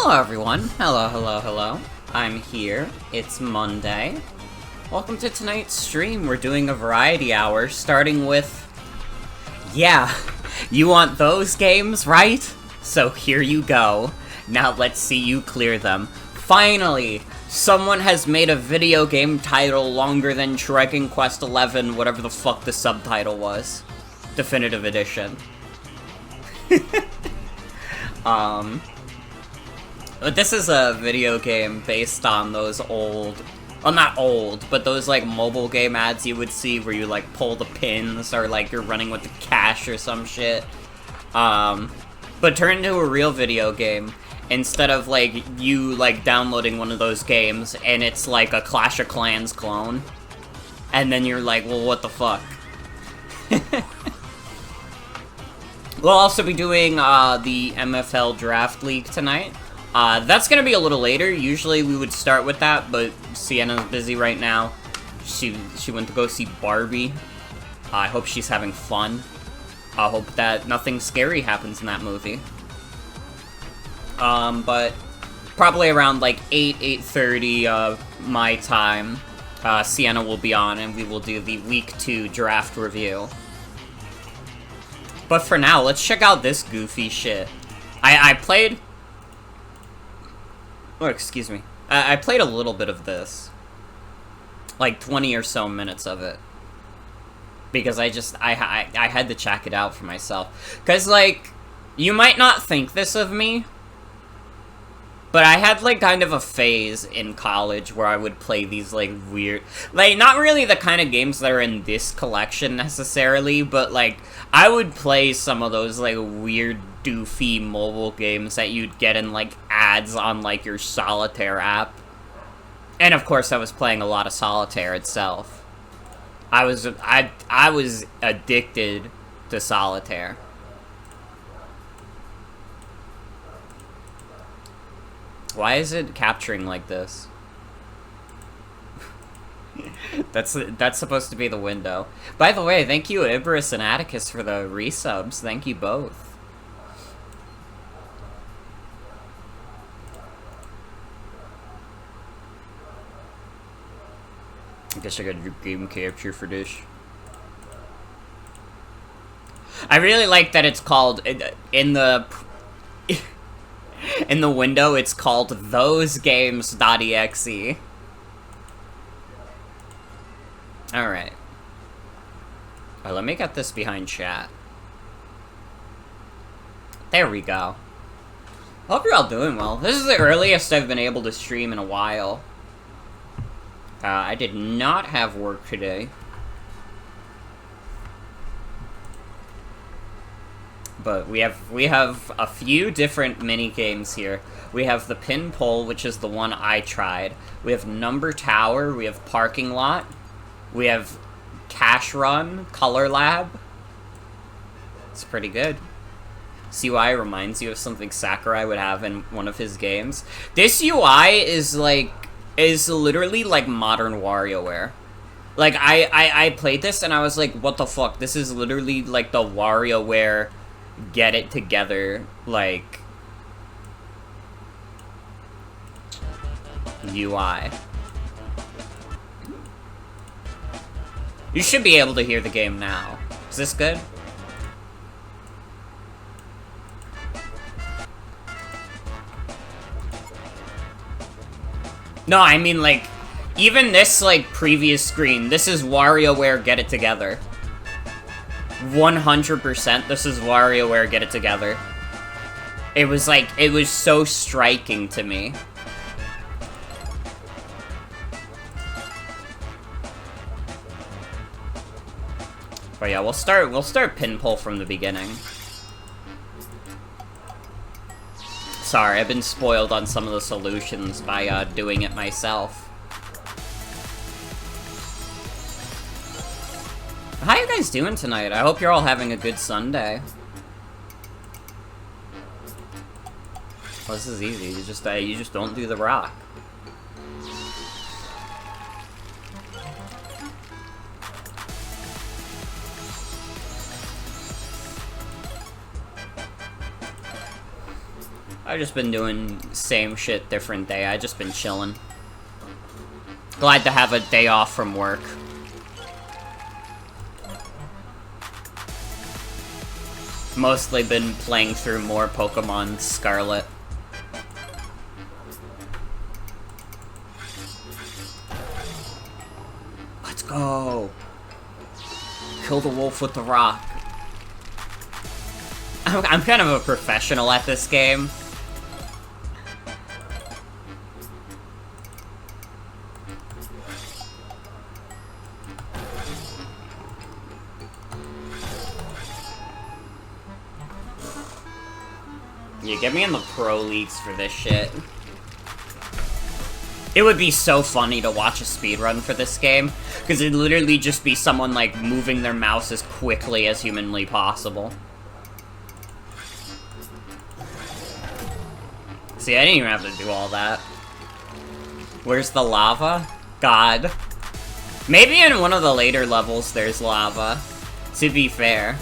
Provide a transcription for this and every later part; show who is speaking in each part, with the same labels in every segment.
Speaker 1: Hello everyone, hello. I'm here, it's Monday. Welcome to tonight's stream. We're doing a variety hour, starting with... Yeah, you want those games, right? So here you go. Now let's see you clear them. Finally, someone has made a video game title longer than Dragon Quest XI, whatever the fuck the subtitle was. Definitive Edition. But this is a video game based on those old, well, not old, but those, like, mobile game ads you would see where you, like, pull the pins, or, like, you're running with the cash or some shit. But turned into a real video game, instead of, like, you, like, downloading one of those games, and it's, like, a Clash of Clans clone. And then you're like, well, what the fuck? We'll also be doing, the MFL Draft League tonight. That's gonna be a little later. Usually we would start with that, but Sienna's busy right now. She went to go see Barbie. I hope she's having fun. I hope that nothing scary happens in that movie. But probably around, like, 8:30, my time, Sienna will be on, and we will do the Week 2 draft review. But for now, let's check out this goofy shit. I played... Oh, excuse me. I played a little bit of this. Like, 20 or so minutes of it. Because I had to check it out for myself. Because, like, you might not think this of me, but I had, like, kind of a phase in college where I would play these, like, weird... Like, not really the kind of games that are in this collection, necessarily, but, like, I would play some of those, like, weird, doofy mobile games that you'd get in, like, ads on, like, your Solitaire app. And, of course, I was playing a lot of Solitaire itself. I was addicted to Solitaire. Why is it capturing like this? That's supposed to be the window. By the way, thank you Iberus and Atticus for the resubs. Thank you both. I guess I gotta do game capture for this. I really like that it's called, in the window, it's called thosegames.exe. Alright. Let me get this behind chat. There we go. Hope you're all doing well. This is the earliest I've been able to stream in a while. I did not have work today. But we have a few different mini games here. We have the pin pull, which is the one I tried. We have number tower, we have parking lot. We have cash run, color lab. It's pretty good. This UI reminds you of something Sakurai would have in one of his games. This UI is literally like modern WarioWare. Like, I played this and I was like, what the fuck? This is literally like the WarioWare get it together, like, UI. You should be able to hear the game now. Is this good? No, I mean, like, even this, like, previous screen, this is WarioWare Get It Together. 100% this is WarioWare Get It Together. It was, like, it was so striking to me. But yeah, we'll start pin pull from the beginning. Sorry, I've been spoiled on some of the solutions by doing it myself. How you guys doing tonight? I hope you're all having a good Sunday. Well, this is easy. You just don't do the rock. I've just been doing same shit, different day. I just been chilling. Glad to have a day off from work. Mostly been playing through more Pokemon Scarlet. Let's go! Kill the wolf with the rock. I'm kind of a professional at this game. Yeah, get me in the pro leagues for this shit. It would be so funny to watch a speedrun for this game, because it'd literally just be someone, like, moving their mouse as quickly as humanly possible. See, I didn't even have to do all that. Where's the lava? God. Maybe in one of the later levels there's lava, to be fair.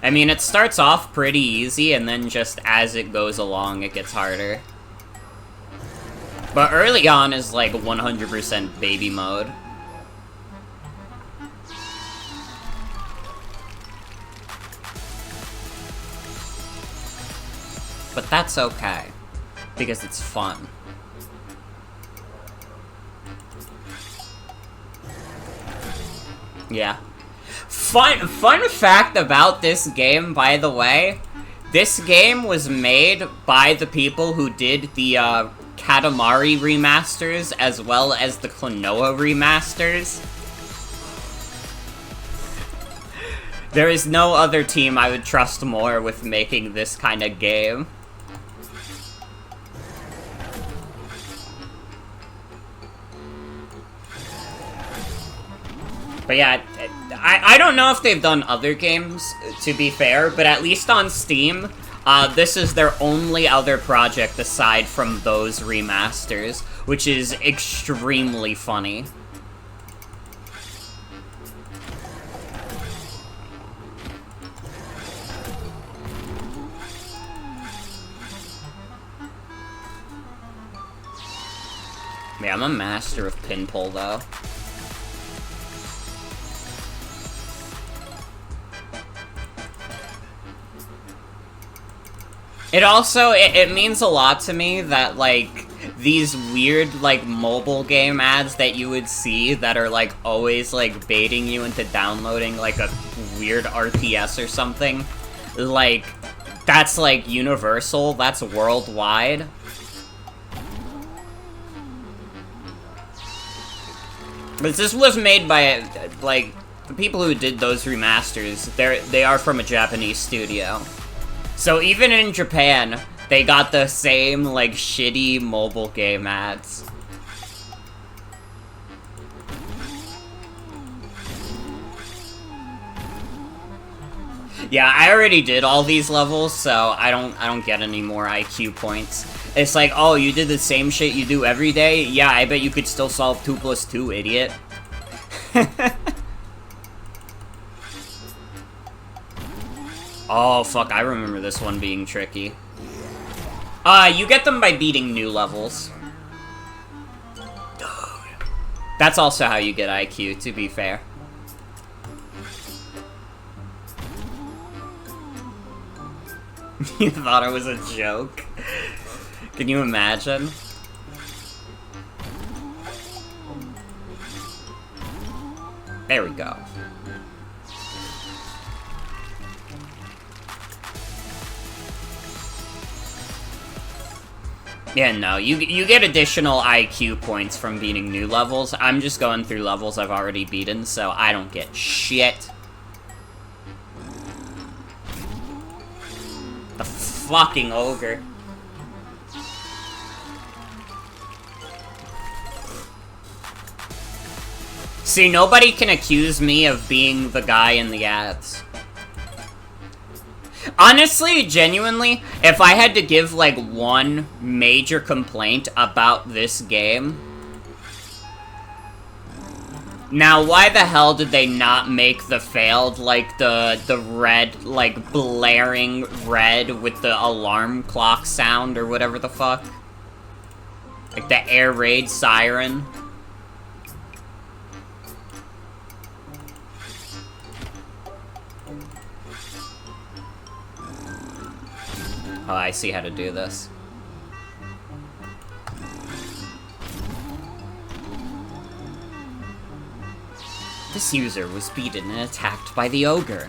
Speaker 1: I mean, it starts off pretty easy, and then just as it goes along, it gets harder. But early on is like 100% baby mode. But that's okay, because it's fun. Yeah. Fun fact about this game, by the way, this game was made by the people who did the Katamari remasters as well as the Klonoa remasters. There is no other team I would trust more with making this kind of game. But yeah, I don't know if they've done other games, to be fair, but at least on Steam, this is their only other project aside from those remasters, which is extremely funny. Yeah, I'm a master of pinball, though. It also, it means a lot to me that, like, these weird, like, mobile game ads that you would see that are, like, always, like, baiting you into downloading, like, a weird RTS or something, like, that's, like, universal, that's worldwide. But this was made by, like, the people who did those remasters, they are from a Japanese studio. So even in Japan, they got the same, like, shitty mobile game ads. Yeah, I already did all these levels, so I don't get any more IQ points. It's like, oh, you did the same shit you do every day? Yeah, I bet you could still solve 2 + 2, idiot. Oh, fuck, I remember this one being tricky. You get them by beating new levels. That's also how you get IQ, to be fair. You thought it was a joke? Can you imagine? There we go. Yeah, no, you get additional IQ points from beating new levels. I'm just going through levels I've already beaten, so I don't get shit. The fucking ogre. See, nobody can accuse me of being the guy in the ads. Honestly, genuinely, if I had to give, like, one major complaint about this game, Now, why the hell did they not make the failed, like, the red, like, blaring red with the alarm clock sound or whatever the fuck? Like the air raid siren? Oh, I see how to do this. This user was beaten and attacked by the ogre.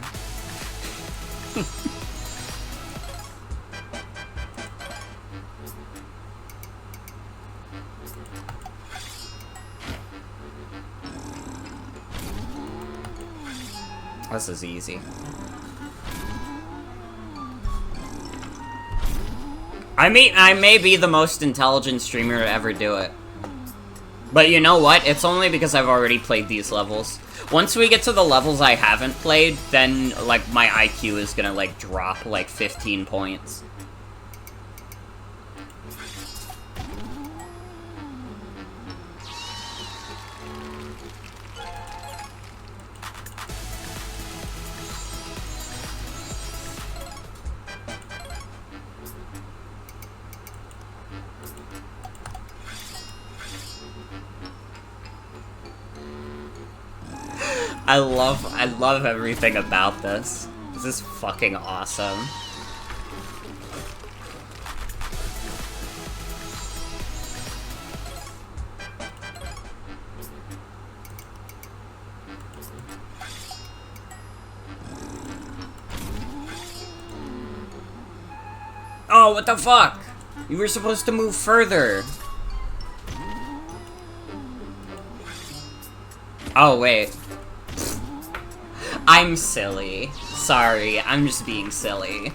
Speaker 1: This is easy. I mean, I may be the most intelligent streamer to ever do it. But you know what? It's only because I've already played these levels. Once we get to the levels I haven't played, then, like, my IQ is gonna, like, drop, like, 15 points. I love everything about this. This is fucking awesome. Oh, what the fuck? You were supposed to move further. Oh, wait. I'm silly. Sorry, I'm just being silly.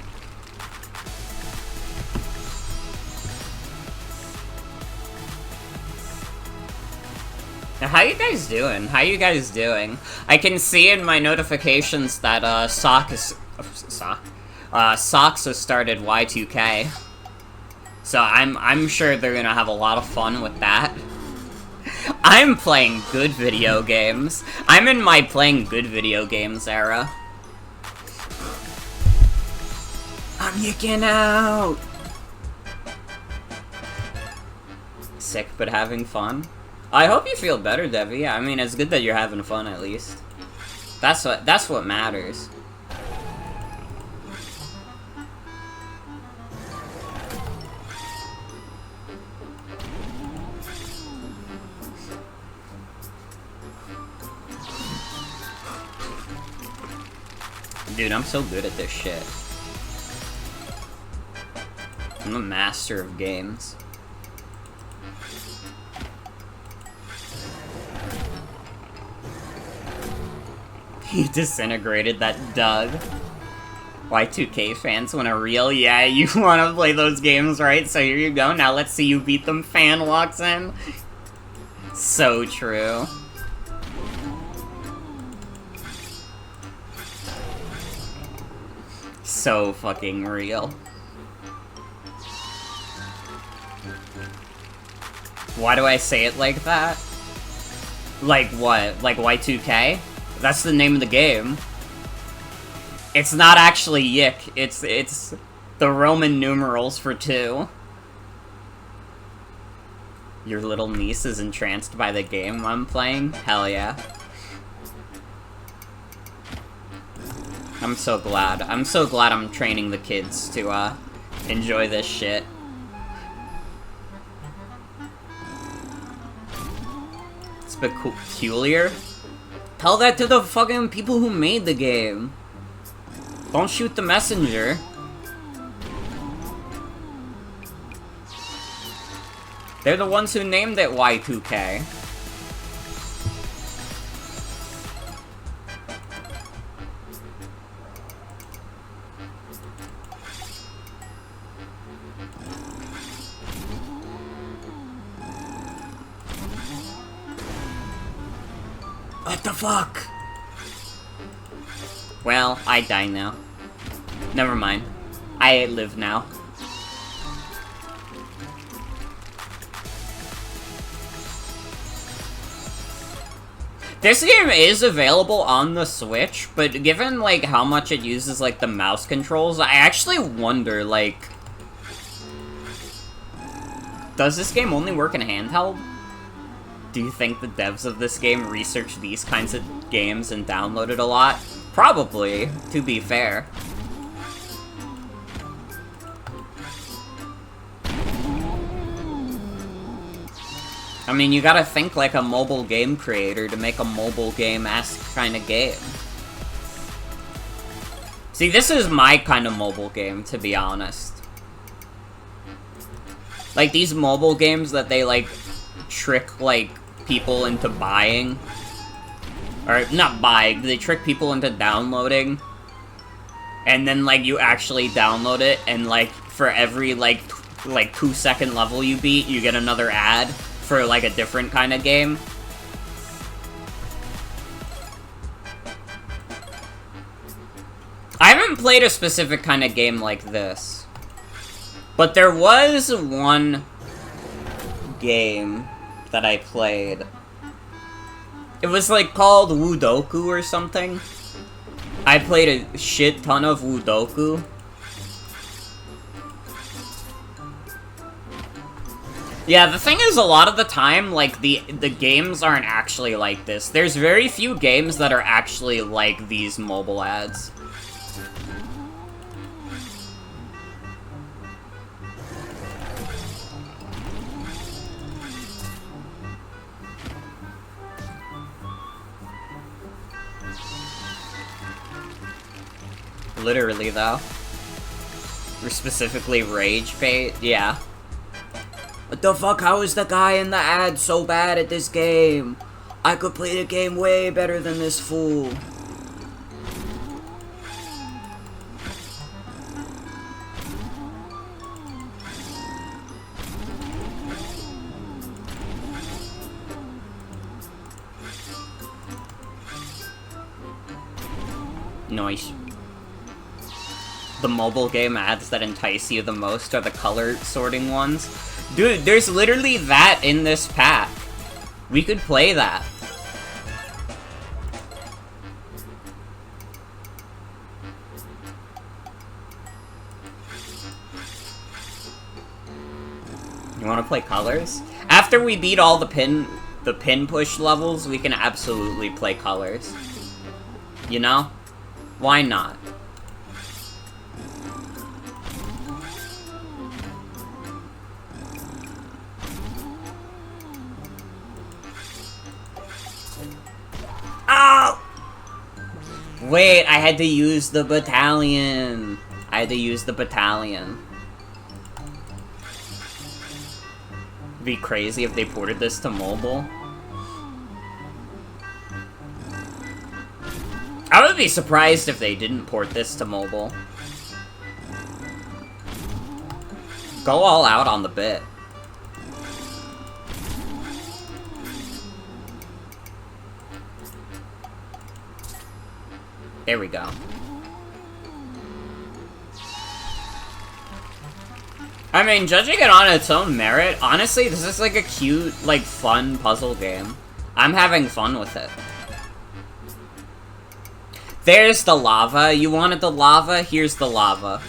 Speaker 1: Now, how you guys doing? How you guys doing? I can see in my notifications that, Socks has started Y2K. So I'm sure they're gonna have a lot of fun with that. I'm playing good video games. I'm in my playing good video games era. I'm yicking out! Sick, but having fun? I hope you feel better, Devi. I mean, it's good that you're having fun, at least. That's what matters. Dude, I'm so good at this shit. I'm a master of games. He disintegrated that Doug. Y2K fans want a real, yeah, you want to play those games, right? So here you go, now let's see you beat them, fan walks in. So true. So fucking real. Why do I say it like that? Like what? Like Y2K? That's the name of the game. It's not actually Yick. It's the Roman numerals for 2. Your little niece is entranced by the game I'm playing? Hell yeah. I'm so glad. I'm so glad I'm training the kids to, enjoy this shit. It's peculiar. Tell that to the fucking people who made the game. Don't shoot the messenger. They're the ones who named it Y2K. What the fuck? Well, I die now. Never mind. I live now. This game is available on the Switch, but given, like, how much it uses, like, the mouse controls, I actually wonder, like... Does this game only work in handheld? Do you think the devs of this game researched these kinds of games and downloaded a lot? Probably, to be fair. I mean, you gotta think like a mobile game creator to make a mobile game-esque kind of game. See, this is my kind of mobile game, to be honest. Like, these mobile games that they, like, trick, like, people into buying. Or, not buying, they trick people into downloading. And then, like, you actually download it, and, like, for every, like 2-second level you beat, you get another ad for, like, a different kind of game. I haven't played a specific kind of game like this. But there was one game that I played. It was, like, called Woodoku or something. I played a shit ton of Woodoku. Yeah, the thing is, a lot of the time, like, the games aren't actually like this. There's very few games that are actually like these mobile ads. Literally, though. Or specifically Rage Bait, yeah. What the fuck, how is the guy in the ad so bad at this game? I could play the game way better than this fool. Nice. The mobile game ads that entice you the most are the color sorting ones. Dude, there's literally that in this pack. We could play that. You wanna play colors? After we beat all the pin push levels, we can absolutely play colors. You know? Why not? Ow! Wait, I had to use the battalion. I had to use the battalion. It'd be crazy if they ported this to mobile. I would be surprised if they didn't port this to mobile. Go all out on the bit. There we go. I mean, judging it on its own merit, honestly, this is like a cute, like, fun puzzle game. I'm having fun with it. There's the lava. You wanted the lava? Here's the lava.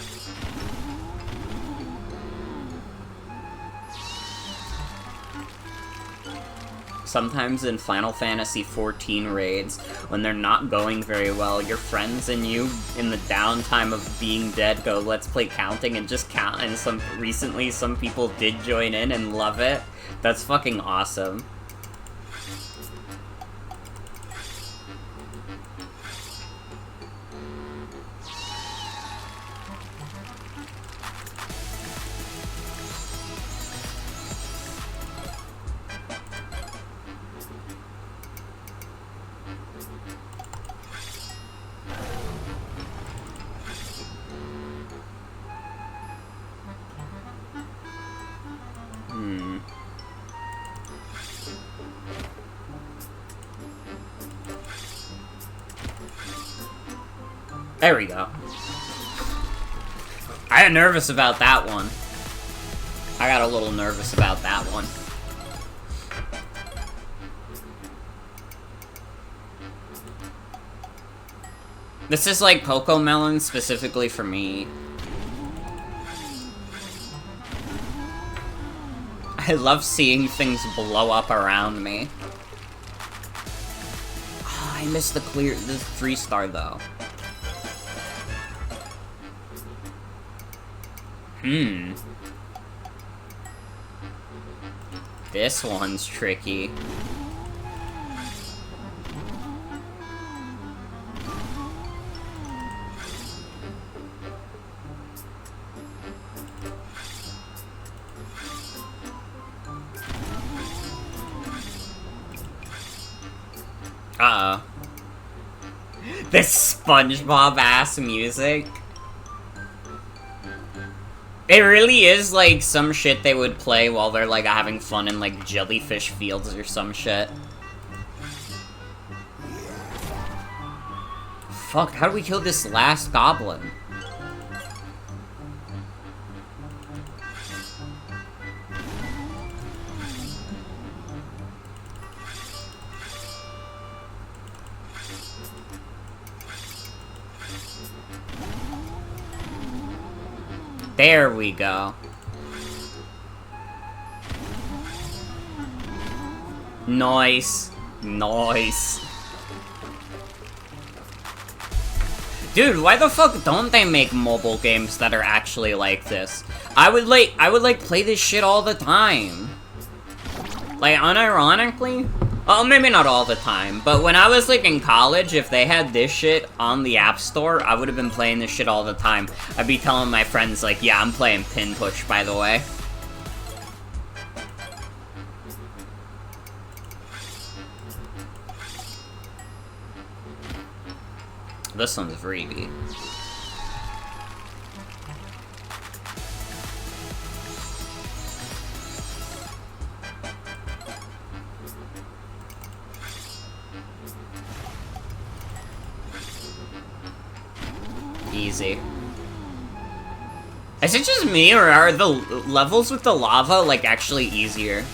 Speaker 1: Sometimes in Final Fantasy XIV raids, when they're not going very well, your friends and you, in the downtime of being dead, go, let's play counting and just count, and recently some people did join in and love it. That's fucking awesome. There we go. I got nervous about that one. I got a little nervous about that one. This is like Cocomelon specifically for me. I love seeing things blow up around me. Oh, I missed the 3-star though. This one's tricky. Uh-oh. This SpongeBob-ass music. It really is, like, some shit they would play while they're, like, having fun in, like, jellyfish fields or some shit. Fuck, how do we kill this last goblin? There we go. Nice. Nice. Dude, why the fuck don't they make mobile games that are actually like this? I would play this shit all the time. Like, unironically? Oh, maybe not all the time, but when I was, like, in college, if they had this shit on the App Store, I would have been playing this shit all the time. I'd be telling my friends, like, yeah, I'm playing Pin Push, by the way. This one's freebie. Easy. Is it just me, or are the levels with the lava, like, actually easier?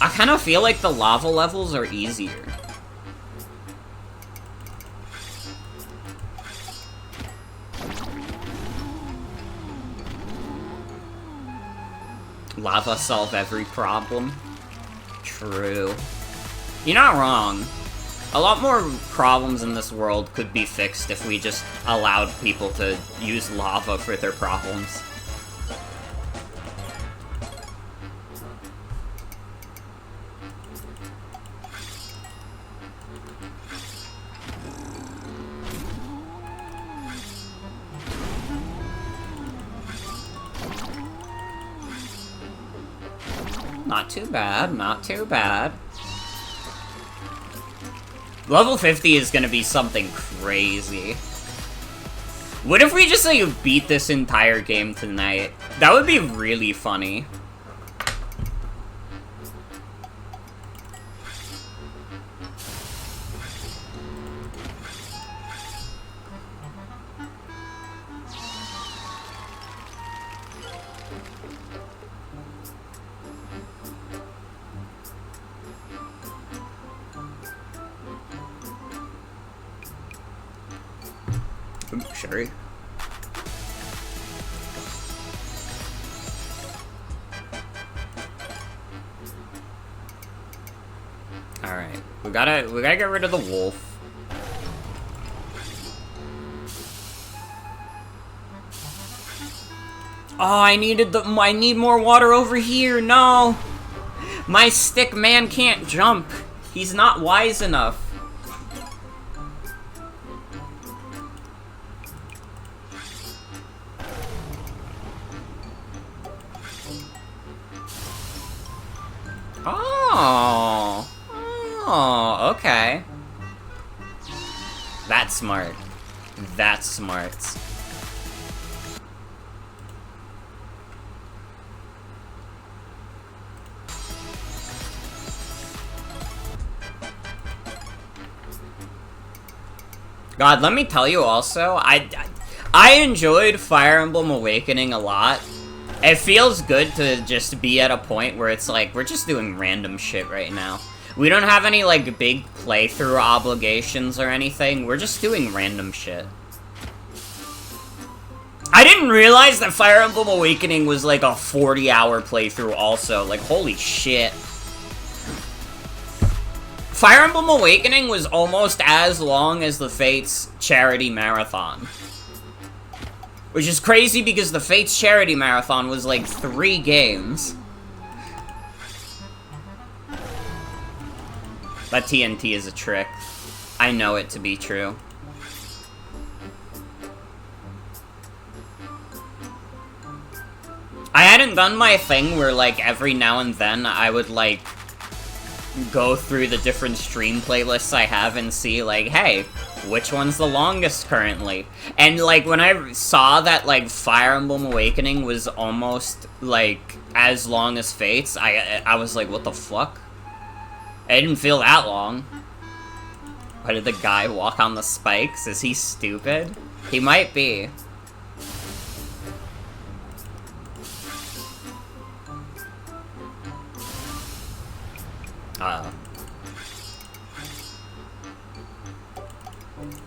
Speaker 1: I kind of feel like the lava levels are easier. Lava solve every problem. True. You're not wrong. A lot more problems in this world could be fixed if we just allowed people to use lava for their problems. Not too bad, not too bad. Level 50 is gonna be something crazy. What if we just, like, beat this entire game tonight? That would be really funny. Sherry. Alright. We gotta get rid of the wolf. Oh, I need more water over here. No. My stick man can't jump. He's not wise enough. Oh. Oh, okay. That's smart. That's smart. God, let me tell you also, I enjoyed Fire Emblem Awakening a lot. It feels good to just be at a point where it's like, we're just doing random shit right now. We don't have any, like, big playthrough obligations or anything. We're just doing random shit. I didn't realize that Fire Emblem Awakening was, like, a 40-hour playthrough also. Like, holy shit. Fire Emblem Awakening was almost as long as the Fates Charity Marathon. Which is crazy because the Fates Charity Marathon was, like, 3 games. That TNT is a trick. I know it to be true. I hadn't done my thing where, like, every now and then I would, like, go through the different stream playlists I have and see, like, hey, which one's the longest currently? And, like, when I saw that, like, Fire Emblem Awakening was almost, like, as long as Fates, I was like, what the fuck? It didn't feel that long. Why did the guy walk on the spikes? Is he stupid? He might be.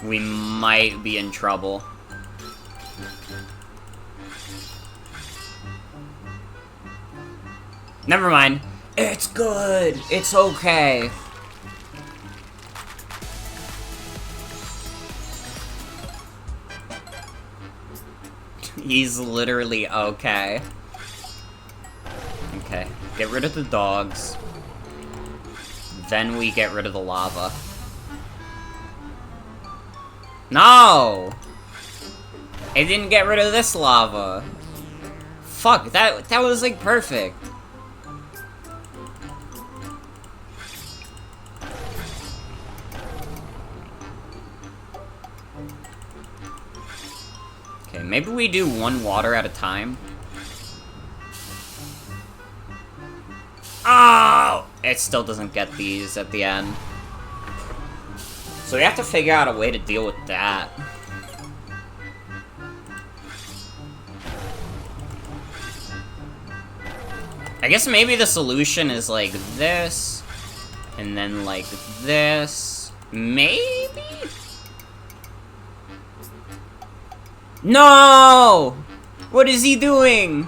Speaker 1: We might be in trouble. Never mind. It's good! It's okay. He's literally okay. Okay. Get rid of the dogs. Then we get rid of the lava. No! I didn't get rid of this lava. Fuck, that was like perfect. Okay, maybe we do one water at a time. Oh! It still doesn't get these at the end. So we have to figure out a way to deal with that. I guess maybe the solution is like this, and then like this. Maybe? No! What is he doing?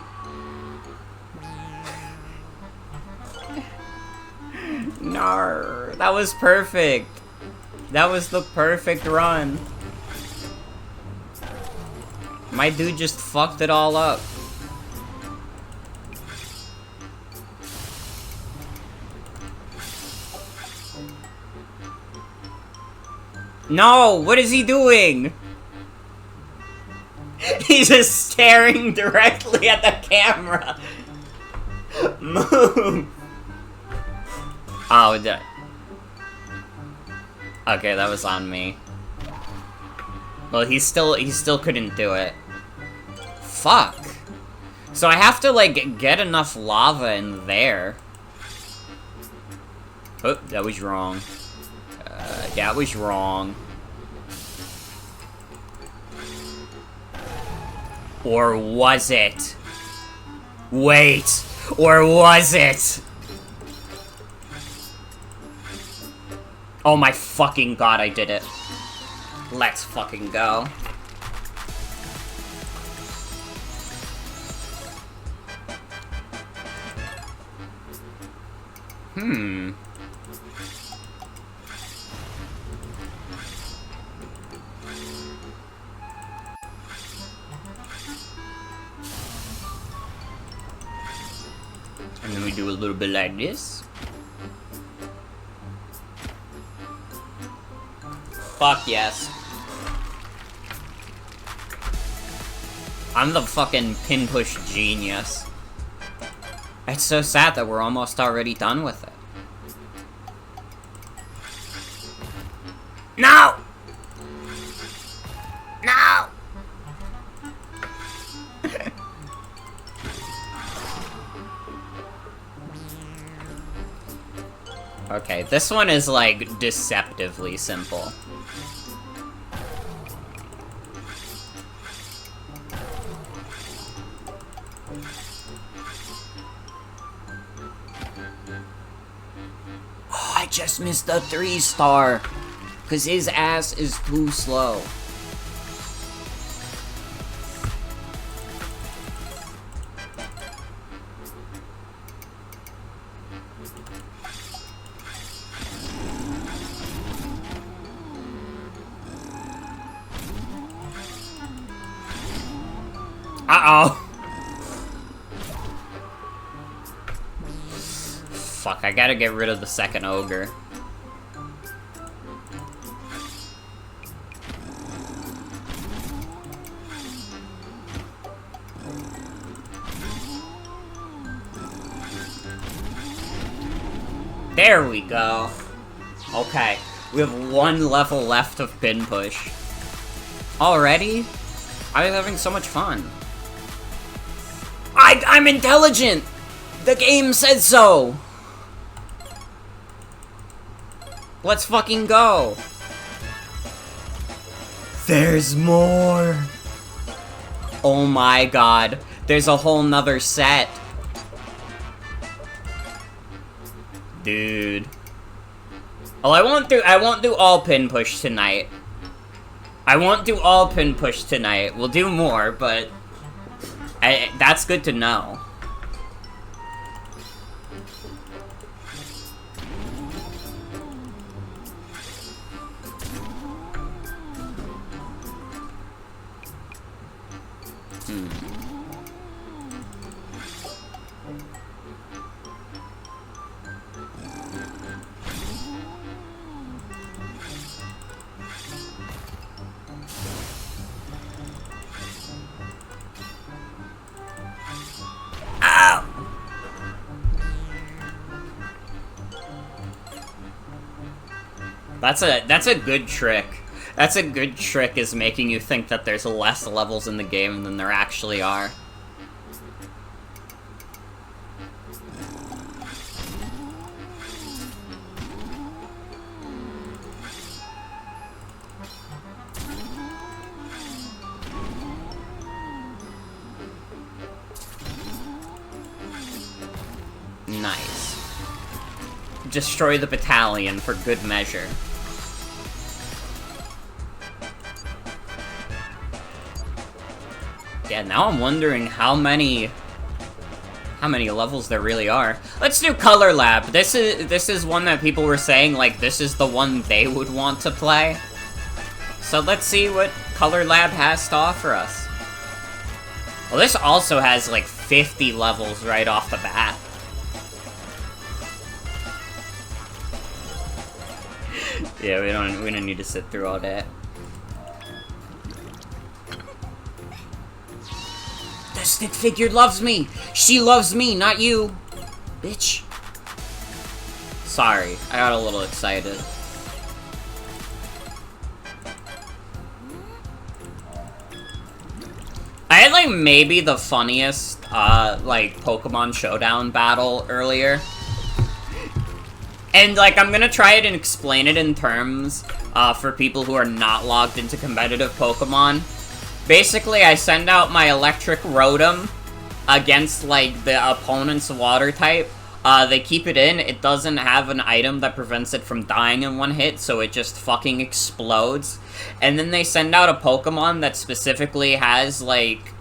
Speaker 1: No, that was perfect. That was the perfect run. My dude just fucked it all up. No, what is he doing? He's just staring directly at the camera. Move. Oh, okay, that was on me. Well, he still couldn't do it. Fuck. So I have to, like, get enough lava in there. Oh, that was wrong. That was wrong. Or was it? Wait! Or was it? Oh my fucking god, I did it. Let's fucking go. And then we do a little bit like this. Fuck yes. I'm the fucking pin push genius. It's so sad that we're almost already done with it. No! No! Okay, this one is, like, deceptively simple. Oh, I just missed a 3-star. Because his ass is too slow. Uh-oh. Fuck, I gotta get rid of the second ogre. There we go. Okay, we have 1 level left of pin push. Already? I was having so much fun. I'm intelligent! The game said so! Let's fucking go! There's more! Oh my god, there's a whole nother set. Dude. Oh, I won't do all pin push tonight. I won't do all pin push tonight. We'll do more, but that's good to know. Ow! That's a good trick. That's a good trick, is making you think that there's less levels in the game than there actually are. Nice. Destroy the battalion for good measure. Yeah, now I'm wondering how many levels there really are. Let's do Color Lab. This is one that people were saying, like, this is the one they would want to play. So let's see what Color Lab has to offer us. Well, this also has, like, 50 levels right off the bat. Yeah, we don't need to sit through all that. The stick figure loves me! She loves me, not you! Bitch. Sorry, I got a little excited. I had, like, maybe the funniest, like, Pokemon Showdown battle earlier. And, like, I'm gonna try it and explain it in terms, for people who are not logged into competitive Pokemon. Basically, I send out my Electric Rotom against, like, the opponent's Water type. They keep it in. It doesn't have an item that prevents it from dying in one hit, so it just fucking explodes. And then they send out a Pokemon that specifically has, like,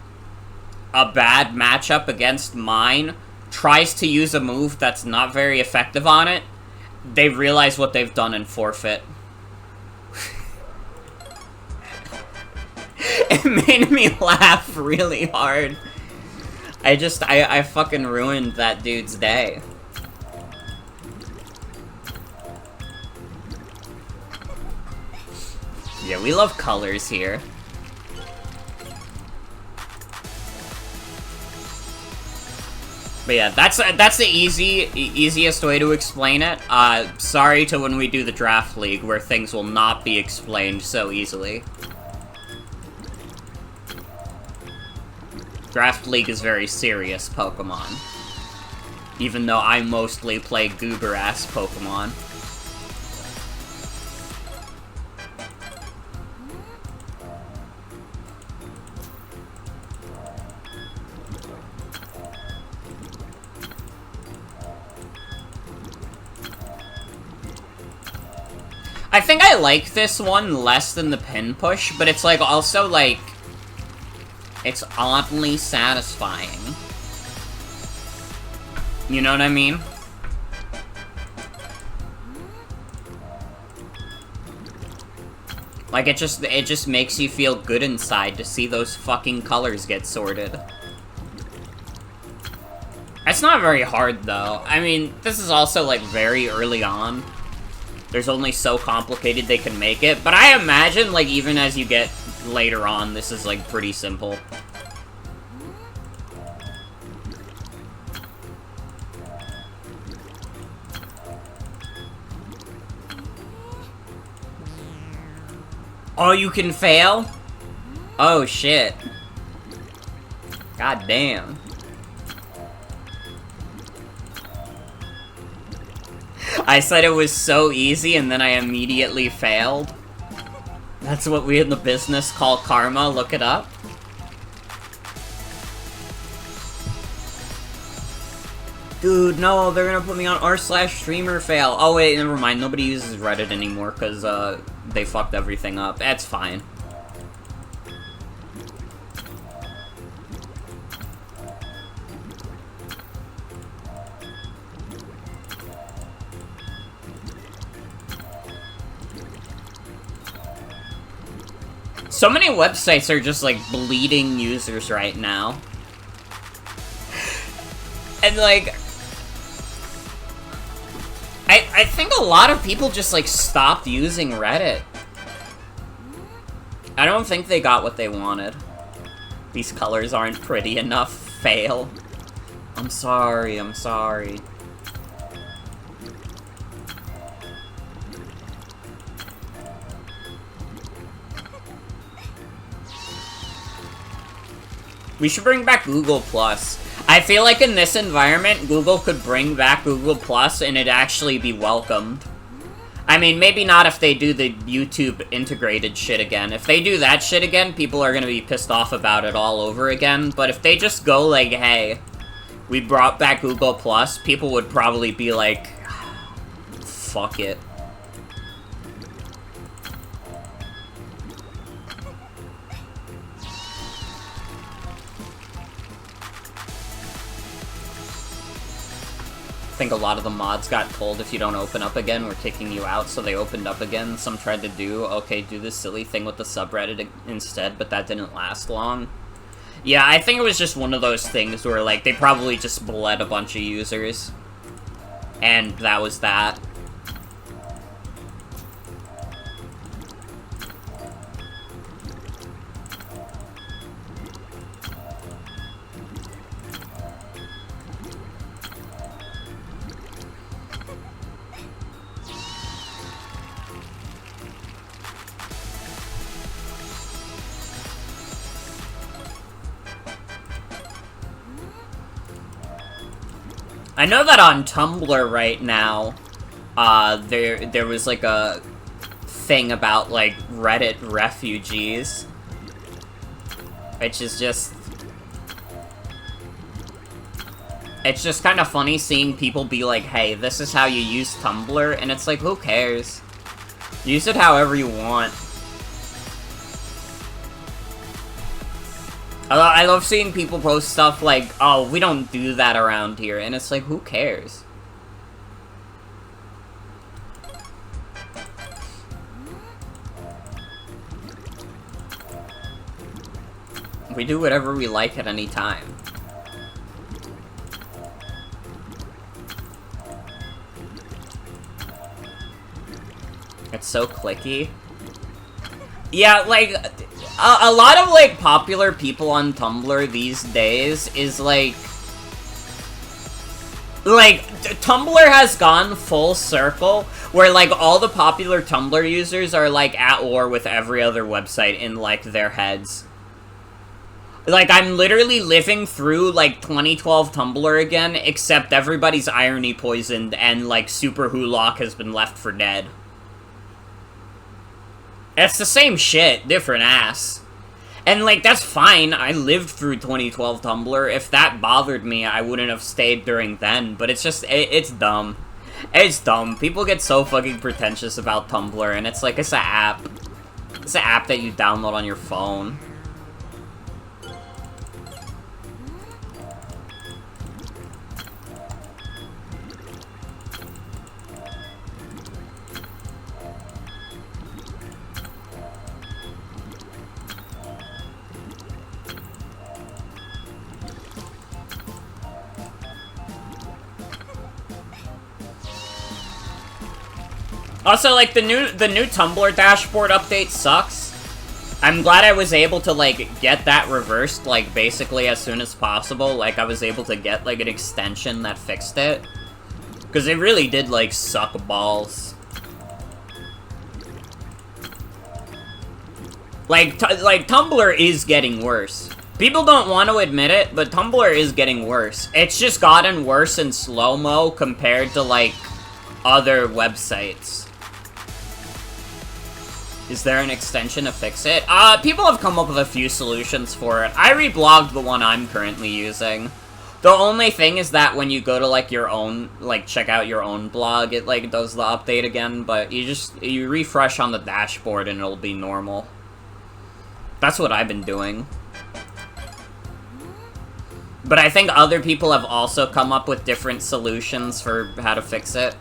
Speaker 1: a bad matchup against mine, tries to use a move that's not very effective on it. They realize what they've done and forfeit. It made me laugh really hard. I fucking ruined that dude's day. Yeah, we love colors here. But yeah, that's the easiest way to explain it. Sorry to when we do the Draft League, where things will not be explained so easily. Draft League is very serious Pokemon. Even though I mostly play goober-ass Pokemon. I think I like this one less than the pin push, but it's, like, also, like, it's oddly satisfying. You know what I mean? Like, it just makes you feel good inside to see those fucking colors get sorted. It's not very hard, though. I mean, this is also, like, very early on. There's only so complicated they can make it, but I imagine, like, even as you get later on, this is, like, pretty simple. Oh, you can fail? Oh, shit. God damn. I said it was so easy, and then I immediately failed. That's what we in the business call karma. Look it up. Dude, no, they're gonna put me on r/streamer fail. Oh wait, never mind. Nobody uses Reddit anymore, because, they fucked everything up. That's fine. So many websites are just, like, bleeding users right now. And, like... I think a lot of people just, like, stopped using Reddit. I don't think they got what they wanted. These colors aren't pretty enough. Fail. I'm sorry, I'm sorry. We should bring back Google+. I feel like in this environment, Google could bring back Google+, and it'd actually be welcomed. I mean, maybe not if they do the YouTube integrated shit again. If they do that shit again, people are gonna be pissed off about it all over again. But if they just go like, hey, we brought back Google+, people would probably be like, fuck it. I think a lot of the mods got told if you don't open up again, we're kicking you out, so they opened up again. Some tried to do this silly thing with the subreddit instead, but that didn't last long. Yeah, I think it was just one of those things where, like, they probably just bled a bunch of users. And that was that. I know that on Tumblr right now, there was, like, a thing about, like, Reddit refugees. Which is just... It's just kind of funny seeing people be like, hey, this is how you use Tumblr, and it's like, who cares? Use it however you want. I love seeing people post stuff like, oh, we don't do that around here, and it's like, who cares? We do whatever we like at any time. It's so clicky. Yeah, like... a lot of, like, popular people on Tumblr these days is, like... Tumblr has gone full circle, where, like, all the popular Tumblr users are, like, at war with every other website in, like, their heads. Like, I'm literally living through, like, 2012 Tumblr again, except everybody's irony poisoned, and, like, Super Hulock has been left for dead. It's the same shit, different ass. And, like, that's fine. I lived through 2012 Tumblr. If that bothered me, I wouldn't have stayed during then. But it's just, it's dumb. It's dumb. People get so fucking pretentious about Tumblr, and it's like, it's an app. It's an app that you download on your phone. Also, like, the new Tumblr dashboard update sucks. I'm glad I was able to, like, get that reversed, like, basically as soon as possible. Like, I was able to get, like, an extension that fixed it. Because it really did, like, suck balls. Like, Tumblr is getting worse. People don't want to admit it, but Tumblr is getting worse. It's just gotten worse in slow-mo compared to, like, other websites. Is there an extension to fix it? People have come up with a few solutions for it. I reblogged the one I'm currently using. The only thing is that when you go to, like, your own, like, check out your own blog, it, like, does the update again, but you refresh on the dashboard and it'll be normal. That's what I've been doing. But I think other people have also come up with different solutions for how to fix it.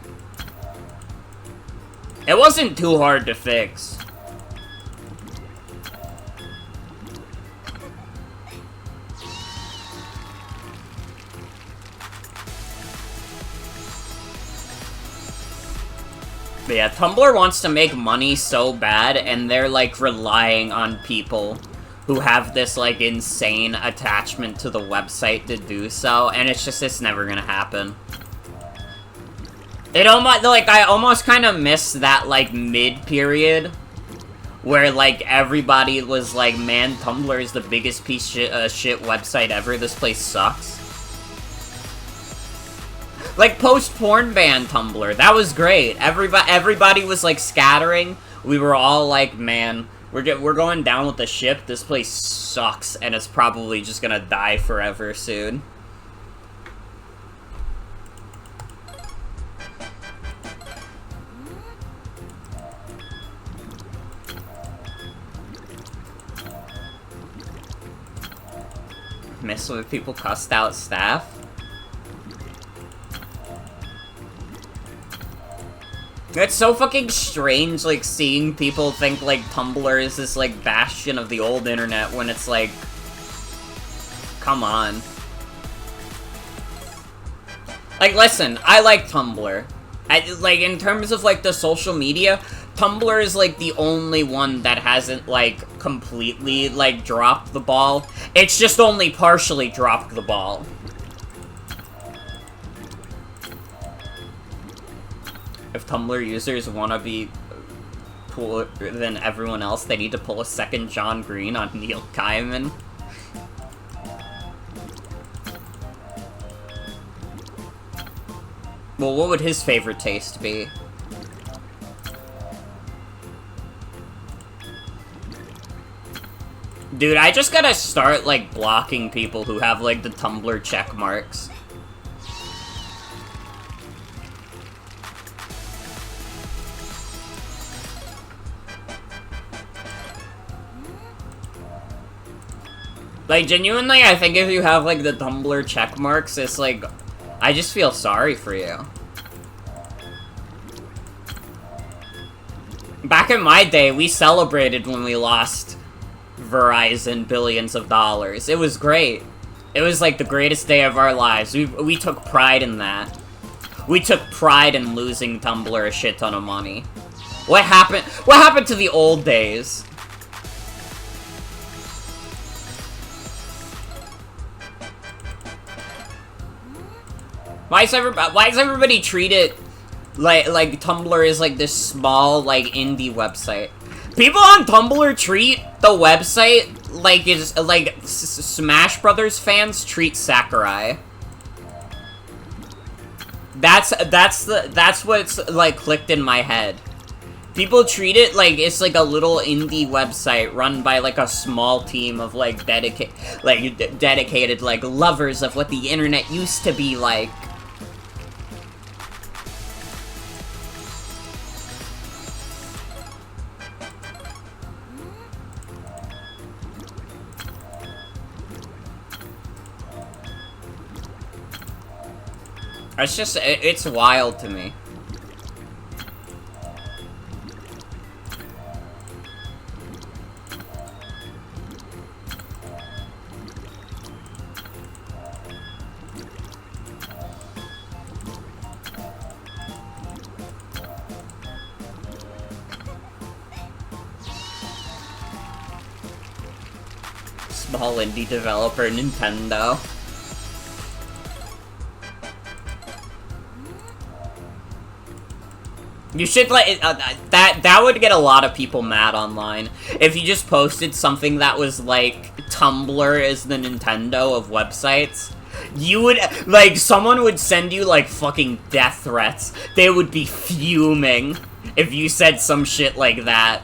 Speaker 1: It wasn't too hard to fix. But yeah, Tumblr wants to make money so bad, and they're, like, relying on people who have this, like, insane attachment to the website to do so, and it's never gonna happen. It almost, like, I almost kind of miss that, like, mid-period, where, like, everybody was like, man, Tumblr is the biggest piece of shit website ever, this place sucks. Like, post-porn ban Tumblr, that was great. Everybody was, like, scattering. We were all like, man, we're going down with the ship. This place sucks, and it's probably just gonna die forever soon. Miss when people cussed out staff. It's so fucking strange, like, seeing people think, like, Tumblr is this, like, bastion of the old internet when it's, like... Come on. Like, listen, I like Tumblr. Like, in terms of, like, the social media, Tumblr is, like, the only one that hasn't, like, completely, like, dropped the ball. It's just only partially dropped the ball. If Tumblr users want to be cooler than everyone else, they need to pull a second John Green on Neil Gaiman. Well, what would his favorite taste be? Dude, I just gotta start, like, blocking people who have, like, the Tumblr check marks. Like, genuinely, I think if you have, like, the Tumblr check marks, it's like, I just feel sorry for you. Back in my day, we celebrated when we lost Verizon billions of dollars. It was great. It was, like, the greatest day of our lives. We took pride in that. We took pride in losing Tumblr a shit ton of money. What happened to the old days? Why is everybody treat it like Tumblr is like this small, like, indie website? People on Tumblr treat the website like it's like Smash Brothers fans treat Sakurai. That's what's, like, clicked in my head. People treat it like it's like a little indie website run by, like, a small team of, like, dedicated, like, lovers of what the internet used to be like. It's just, it's wild to me. Small indie developer, Nintendo. You should that would get a lot of people mad online if you just posted something that was like Tumblr is the Nintendo of websites. You would like someone would send you like fucking death threats. They would be fuming if you said some shit like that.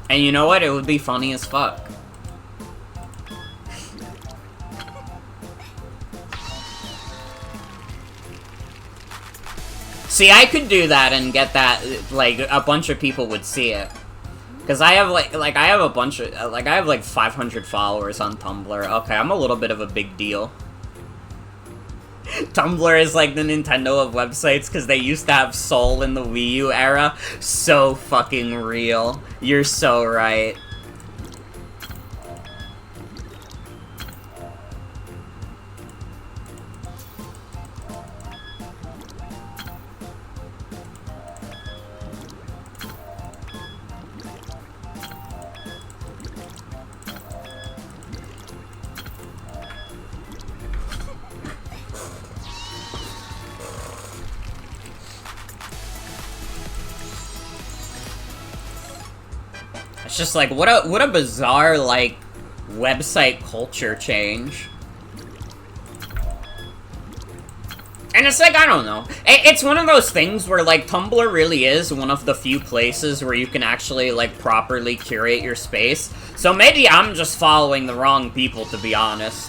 Speaker 1: And you know what? It would be funny as fuck. See, I could do that and get that, like, a bunch of people would see it. Because I have, I have a bunch of, I have, like, 500 followers on Tumblr. Okay, I'm a little bit of a big deal. Tumblr is, like, the Nintendo of websites, because they used to have Soul in the Wii U era. So fucking real. You're so right. It's just like, what a bizarre, like, website culture change. And it's like, I don't know. It's one of those things where, like, Tumblr really is one of the few places where you can actually, like, properly curate your space. So maybe I'm just following the wrong people, to be honest.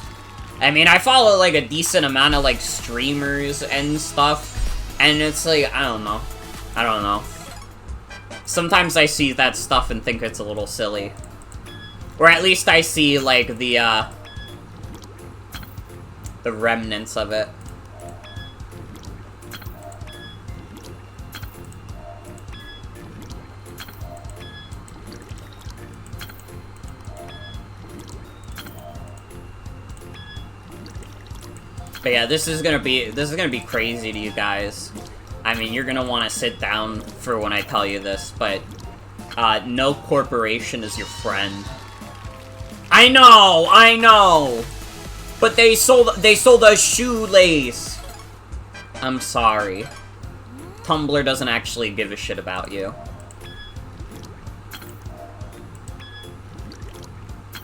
Speaker 1: I mean, I follow, like, a decent amount of, like, streamers and stuff. And it's like, I don't know. I don't know. Sometimes I see that stuff and think it's a little silly. Or at least I see, like, the remnants of it. But yeah, this is gonna be crazy to you guys. I mean, you're gonna want to sit down for when I tell you this, but no corporation is your friend. I know! But they sold a shoelace! I'm sorry. Tumblr doesn't actually give a shit about you.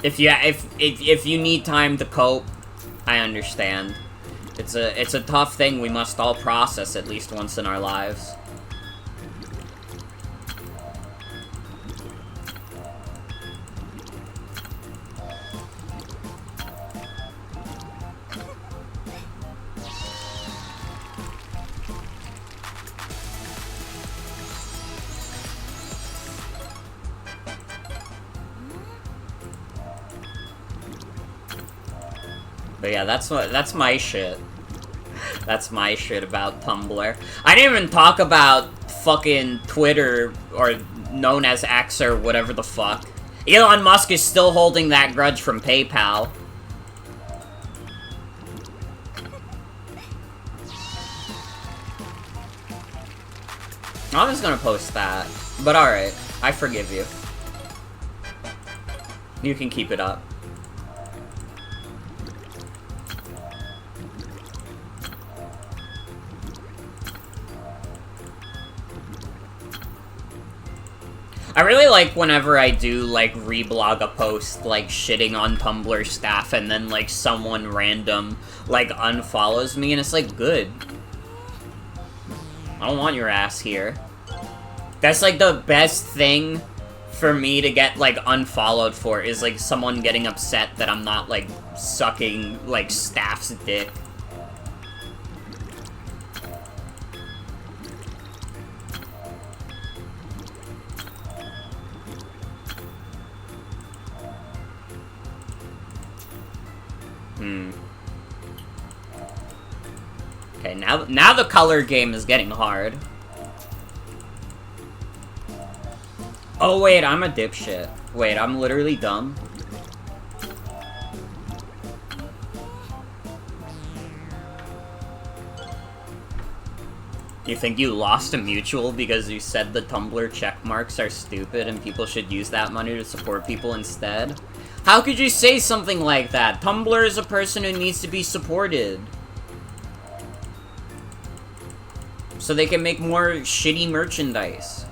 Speaker 1: If you need time to cope, I understand. It's a tough thing we must all process at least once in our lives. But yeah, that's my shit. That's my shit about Tumblr. I didn't even talk about fucking Twitter, or known as X or whatever the fuck. Elon Musk is still holding that grudge from PayPal. I was gonna post that, but alright. I forgive you. You can keep it up. I really like whenever I do, like, reblog a post, like, shitting on Tumblr staff, and then, like, someone random, like, unfollows me, and it's like, good. I don't want your ass here. That's, like, the best thing for me to get, like, unfollowed for, is, like, someone getting upset that I'm not, like, sucking, like, staff's dick. Okay, now the color game is getting hard. Oh wait, I'm a dipshit. Wait, I'm literally dumb. You think you lost a mutual because you said the Tumblr checkmarks are stupid and people should use that money to support people instead? How could you say something like that? Tumblr is a person who needs to be supported. So they can make more shitty merchandise.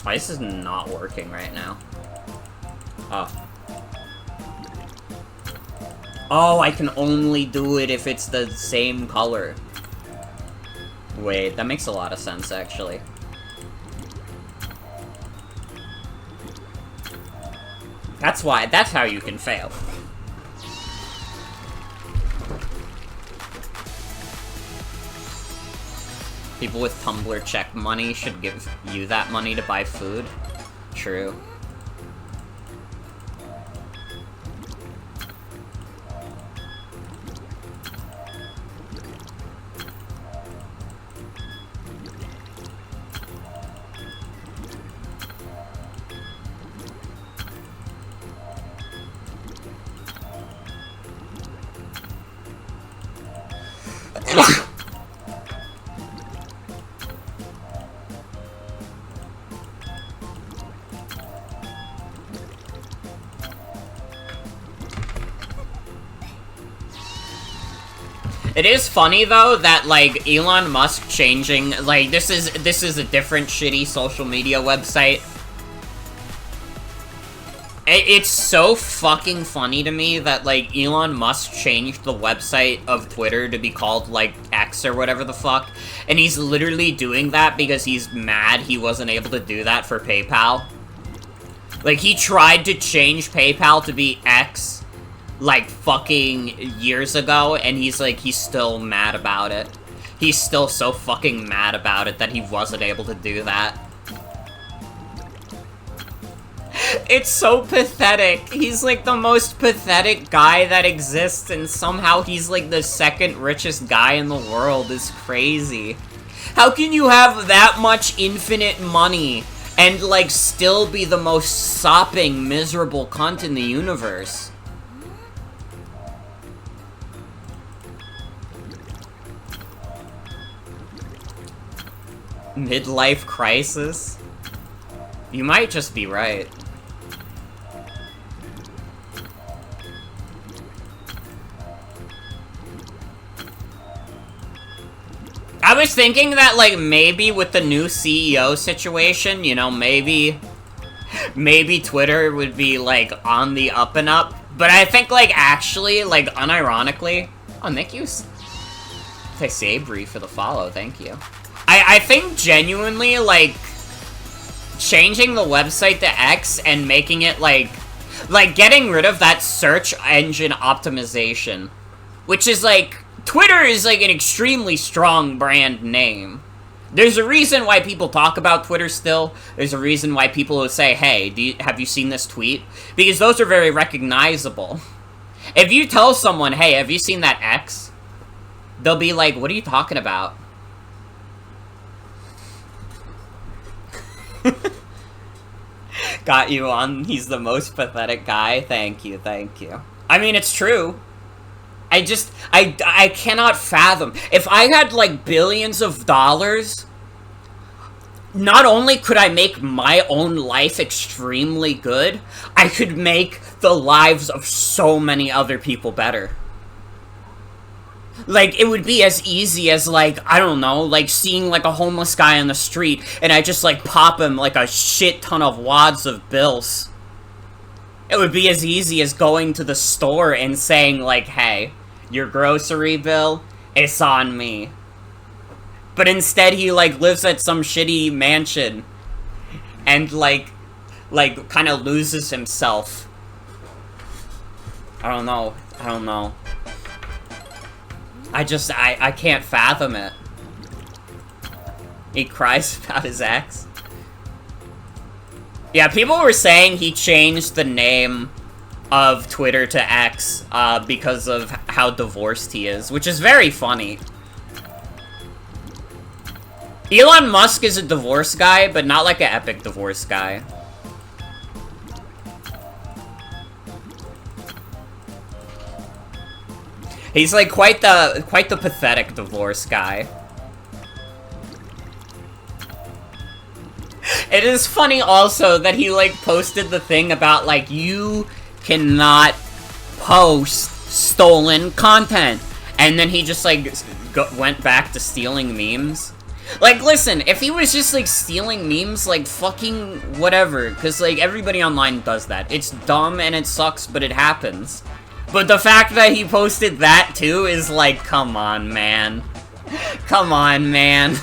Speaker 1: Why this is not working right now? Oh. Oh, I can only do it if it's the same color. Wait, that makes a lot of sense, actually. That's how you can fail. People with Tumblr check money should give you that money to buy food. True. It is funny though that like Elon Musk changing like this is a different shitty social media website. It's so fucking funny to me that like Elon Musk changed the website of Twitter to be called like X or whatever the fuck, and he's literally doing that because he's mad he wasn't able to do that for PayPal. Like he tried to change PayPal to be X like fucking years ago, and he's still mad about it. He's still so fucking mad about it that he wasn't able to do that. It's so pathetic. He's like the most pathetic guy that exists, and somehow he's like the second richest guy in the world. It's crazy. How can you have that much infinite money and like still be the most sopping, miserable cunt in the universe? Midlife crisis? You might just be right. I was thinking that, like, maybe with the new CEO situation, you know, maybe Twitter would be, like, on the up and up. But I think, like, actually, like, unironically... Oh, thank you, Sabri, for the follow, thank you. I think genuinely, like, changing the website to X and making it, like, getting rid of that search engine optimization, which is, like, Twitter is, like, an extremely strong brand name. There's a reason why people talk about Twitter still. There's a reason why people will say, hey, have you seen this tweet? Because those are very recognizable. If you tell someone, hey, have you seen that X? They'll be like, what are you talking about? Got you on, he's the most pathetic guy. Thank you, thank you. I mean, it's true. I cannot fathom. If I had, like, billions of dollars, not only could I make my own life extremely good, I could make the lives of so many other people better. Like, it would be as easy as, like, I don't know, like, seeing, like, a homeless guy on the street, and I just, like, pop him, like, a shit ton of wads of bills. It would be as easy as going to the store and saying, like, hey, your grocery bill, it's on me. But instead he, like, lives at some shitty mansion, and, like, kind of loses himself. I don't know. I can't fathom it. He cries about his ex. Yeah, people were saying he changed the name of Twitter to X because of how divorced he is, which is very funny. Elon Musk is a divorce guy, but not like an epic divorce guy. He's like quite the pathetic divorce guy. It is funny also that he like posted the thing about like you cannot post stolen content, and then he just like went back to stealing memes. Like, listen, if he was just like stealing memes, like fucking whatever, because like everybody online does that. It's dumb and it sucks, but it happens. But the fact that he posted that too is like, come on, man. Come on, man.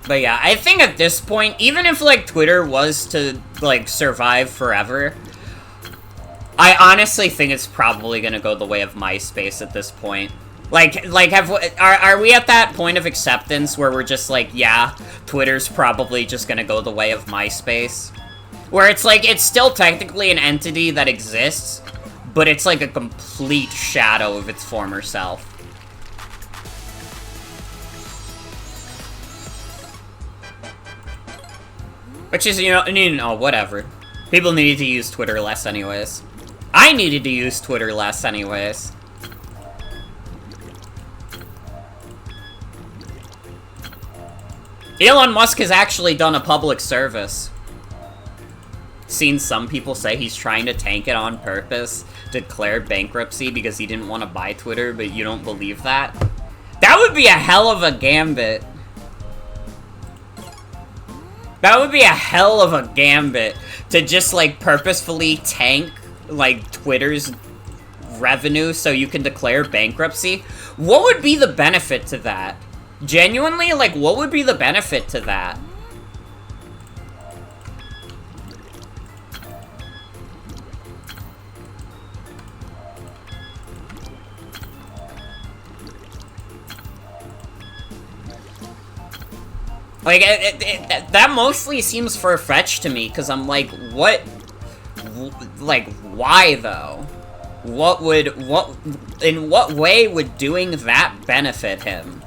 Speaker 1: But yeah, I think at this point, even if, like, Twitter was to, like, survive forever, I honestly think it's probably gonna go the way of MySpace at this point. Are we at that point of acceptance where we're just like, yeah, Twitter's probably just gonna go the way of MySpace? Where it's like, it's still technically an entity that exists, but it's like a complete shadow of its former self. Which is, you know, whatever. People needed to use Twitter less anyways. I needed to use Twitter less anyways. Elon Musk has actually done a public service. Seen some people say he's trying to tank it on purpose, declare bankruptcy because he didn't want to buy Twitter, but you don't believe that? That would be a hell of a gambit. That would be a hell of a gambit to just, like, purposefully tank, like, Twitter's revenue so you can declare bankruptcy. What would be the benefit to that? Genuinely, like, what would be the benefit to that? Like, that mostly seems far-fetched to me, because I'm like, what? Like, why, though? In what way would doing that benefit him?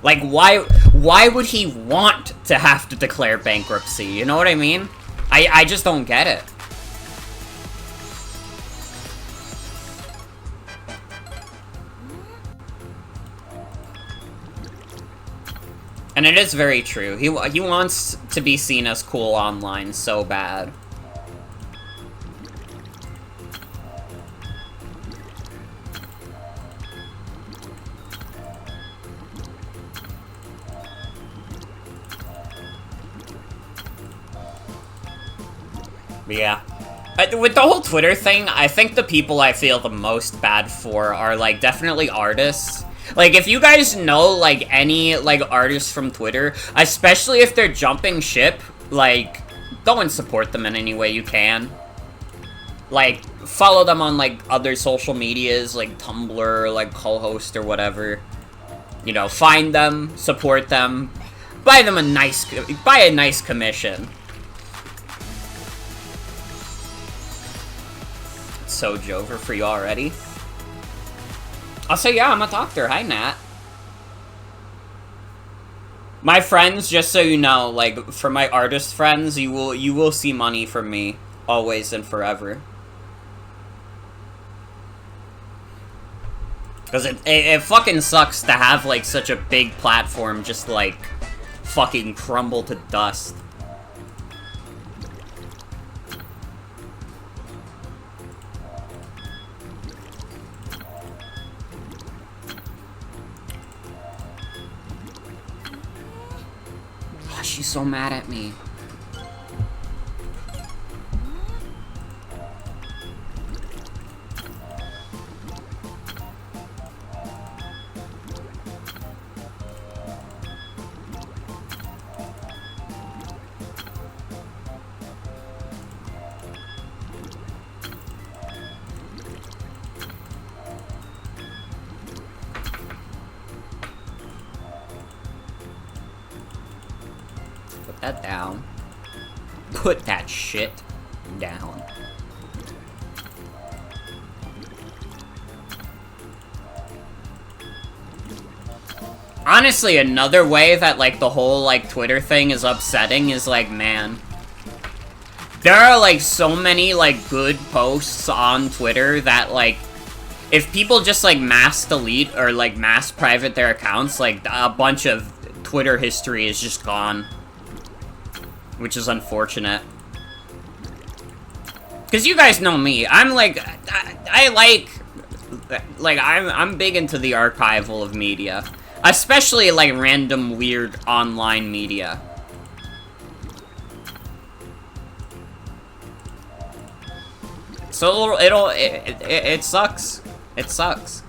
Speaker 1: Like, why would he want to have to declare bankruptcy? You know what I mean? I just don't get it. And it is very true. He wants to be seen as cool online so bad. But yeah. With the whole Twitter thing, I think the people I feel the most bad for are, like, definitely artists. Like, if you guys know, like, any, like, artists from Twitter, especially if they're jumping ship, like, go and support them in any way you can. Like, follow them on, like, other social medias, like Tumblr, like co-host or whatever. You know, find them, support them, buy a nice commission. Sojo over for you already. Also, yeah, I'm a doctor. Hi, Nat. My friends, just so you know, like, for my artist friends, you will see money from me, always and forever. Because it fucking sucks to have, like, such a big platform just, like, fucking crumble to dust. She's so mad at me. that down. Put that shit down. Honestly, another way that, like, the whole, like, Twitter thing is upsetting is, like, man, there are, like, so many, like, good posts on Twitter that, like, if people just, like, mass delete or, like, mass private their accounts, like, a bunch of Twitter history is just gone. Which is unfortunate. Because you guys know me, I'm, like, I'm big into the archival of media. Especially, like, random, weird online media. So, it sucks. It sucks.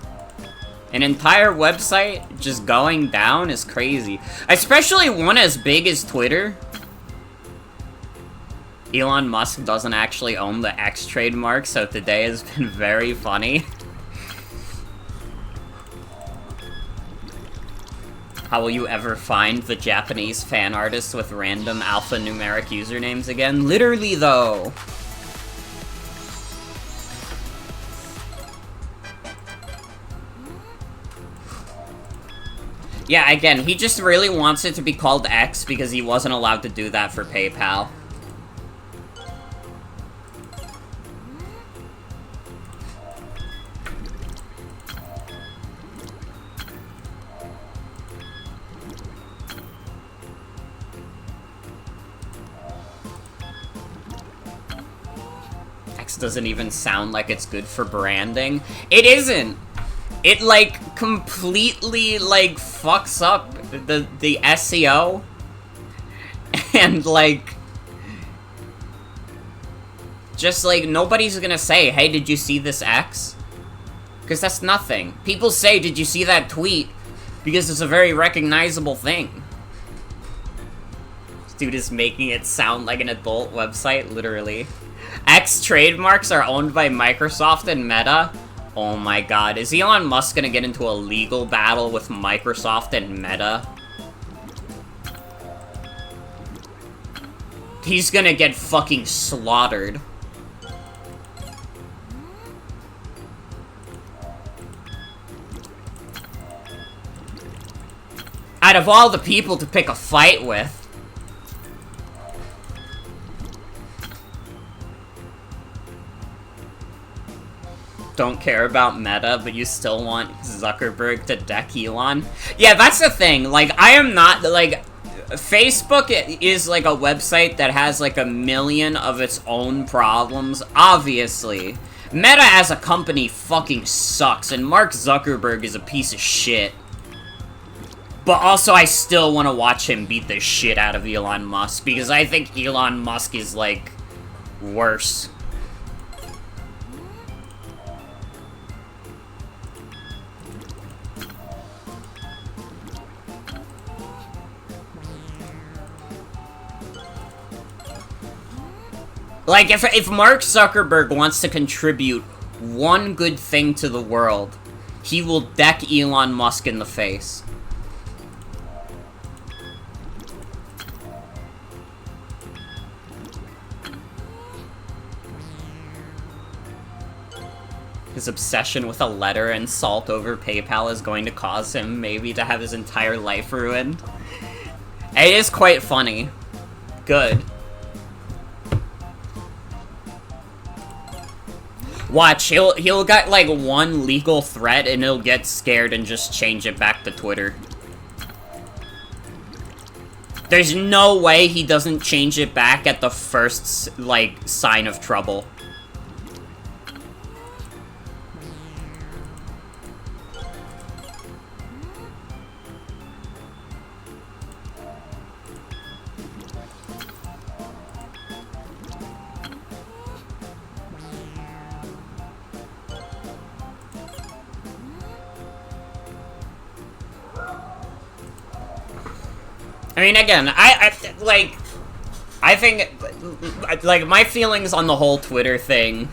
Speaker 1: An entire website just going down is crazy. Especially one as big as Twitter. Elon Musk doesn't actually own the X trademark, so today has been very funny. How will you ever find the Japanese fan artists with random alphanumeric usernames again? Literally, though. Yeah, again, he just really wants it to be called X because he wasn't allowed to do that for PayPal. Doesn't even sound like it's good for branding. It isn't. It, like, completely, like, fucks up the SEO. And, like, just, like, nobody's gonna say, hey, did you see this X? Because that's nothing. People say, did you see that tweet? Because it's a very recognizable thing. This dude is making it sound like an adult website, literally. X trademarks are owned by Microsoft and Meta. Oh my god, is Elon Musk gonna get into a legal battle with Microsoft and Meta? He's gonna get fucking slaughtered. Out of all the people to pick a fight with. Don't care about Meta, but you still want Zuckerberg to deck Elon? Yeah, that's the thing. Like, I am not, like, Facebook is, like, a website that has, like, a million of its own problems, obviously. Meta as a company fucking sucks, and Mark Zuckerberg is a piece of shit. But also, I still want to watch him beat the shit out of Elon Musk, because I think Elon Musk is, like, worse. Like, if Mark Zuckerberg wants to contribute one good thing to the world, he will deck Elon Musk in the face. His obsession with a letter and salt over PayPal is going to cause him maybe to have his entire life ruined. It is quite funny. Good. Watch, he'll get, like, one legal threat and he'll get scared and just change it back to Twitter. There's no way he doesn't change it back at the first, like, sign of trouble. I mean, again, I think, like, my feelings on the whole Twitter thing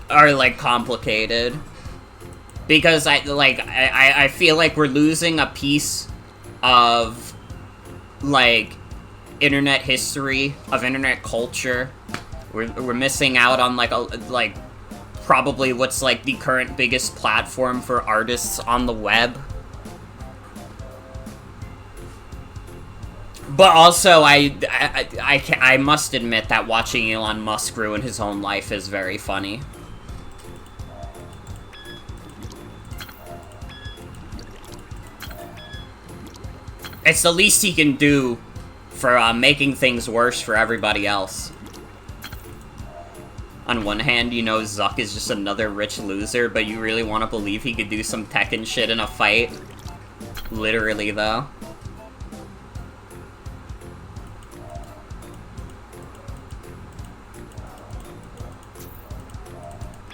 Speaker 1: are, like, complicated. Because, I feel like we're losing a piece of, like, internet history, of internet culture. We're missing out on, like, probably what's, like, the current biggest platform for artists on the web. But also, I must admit that watching Elon Musk ruin his own life is very funny. It's the least he can do for making things worse for everybody else. On one hand, you know, Zuck is just another rich loser, but you really want to believe he could do some Tekken shit in a fight? Literally, though.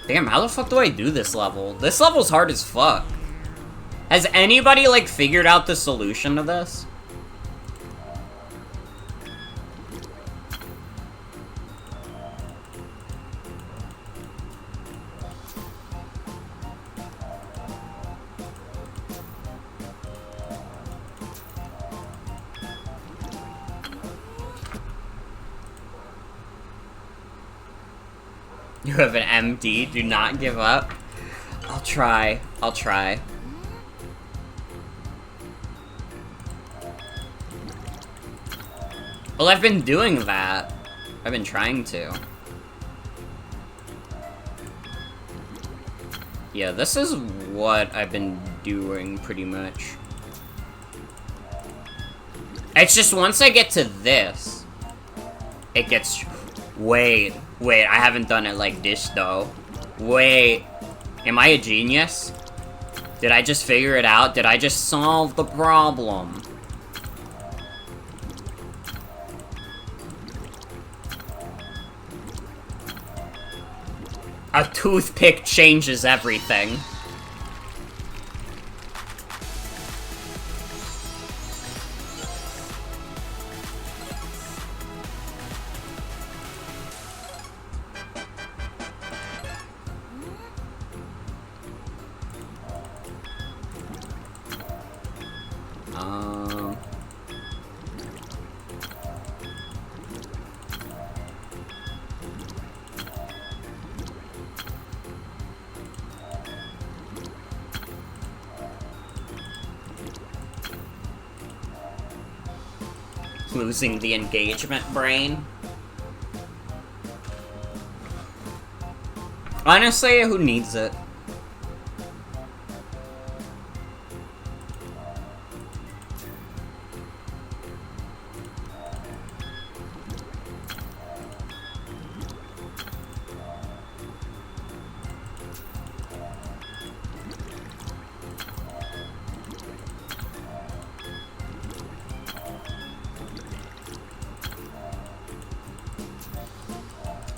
Speaker 1: Damn, how the fuck do I do this level? This level's hard as fuck. Has anybody, like, figured out the solution to this? You have an MD, do not give up. I'll try. I'll try. Well, I've been doing that. I've been trying to. Yeah, this is what I've been doing, pretty much. It's just once I get to this, it gets... Wait, I haven't done it like this, though. Wait, am I a genius? Did I just figure it out? Did I just solve the problem? A toothpick changes everything. Losing the engagement brain. Honestly, who needs it?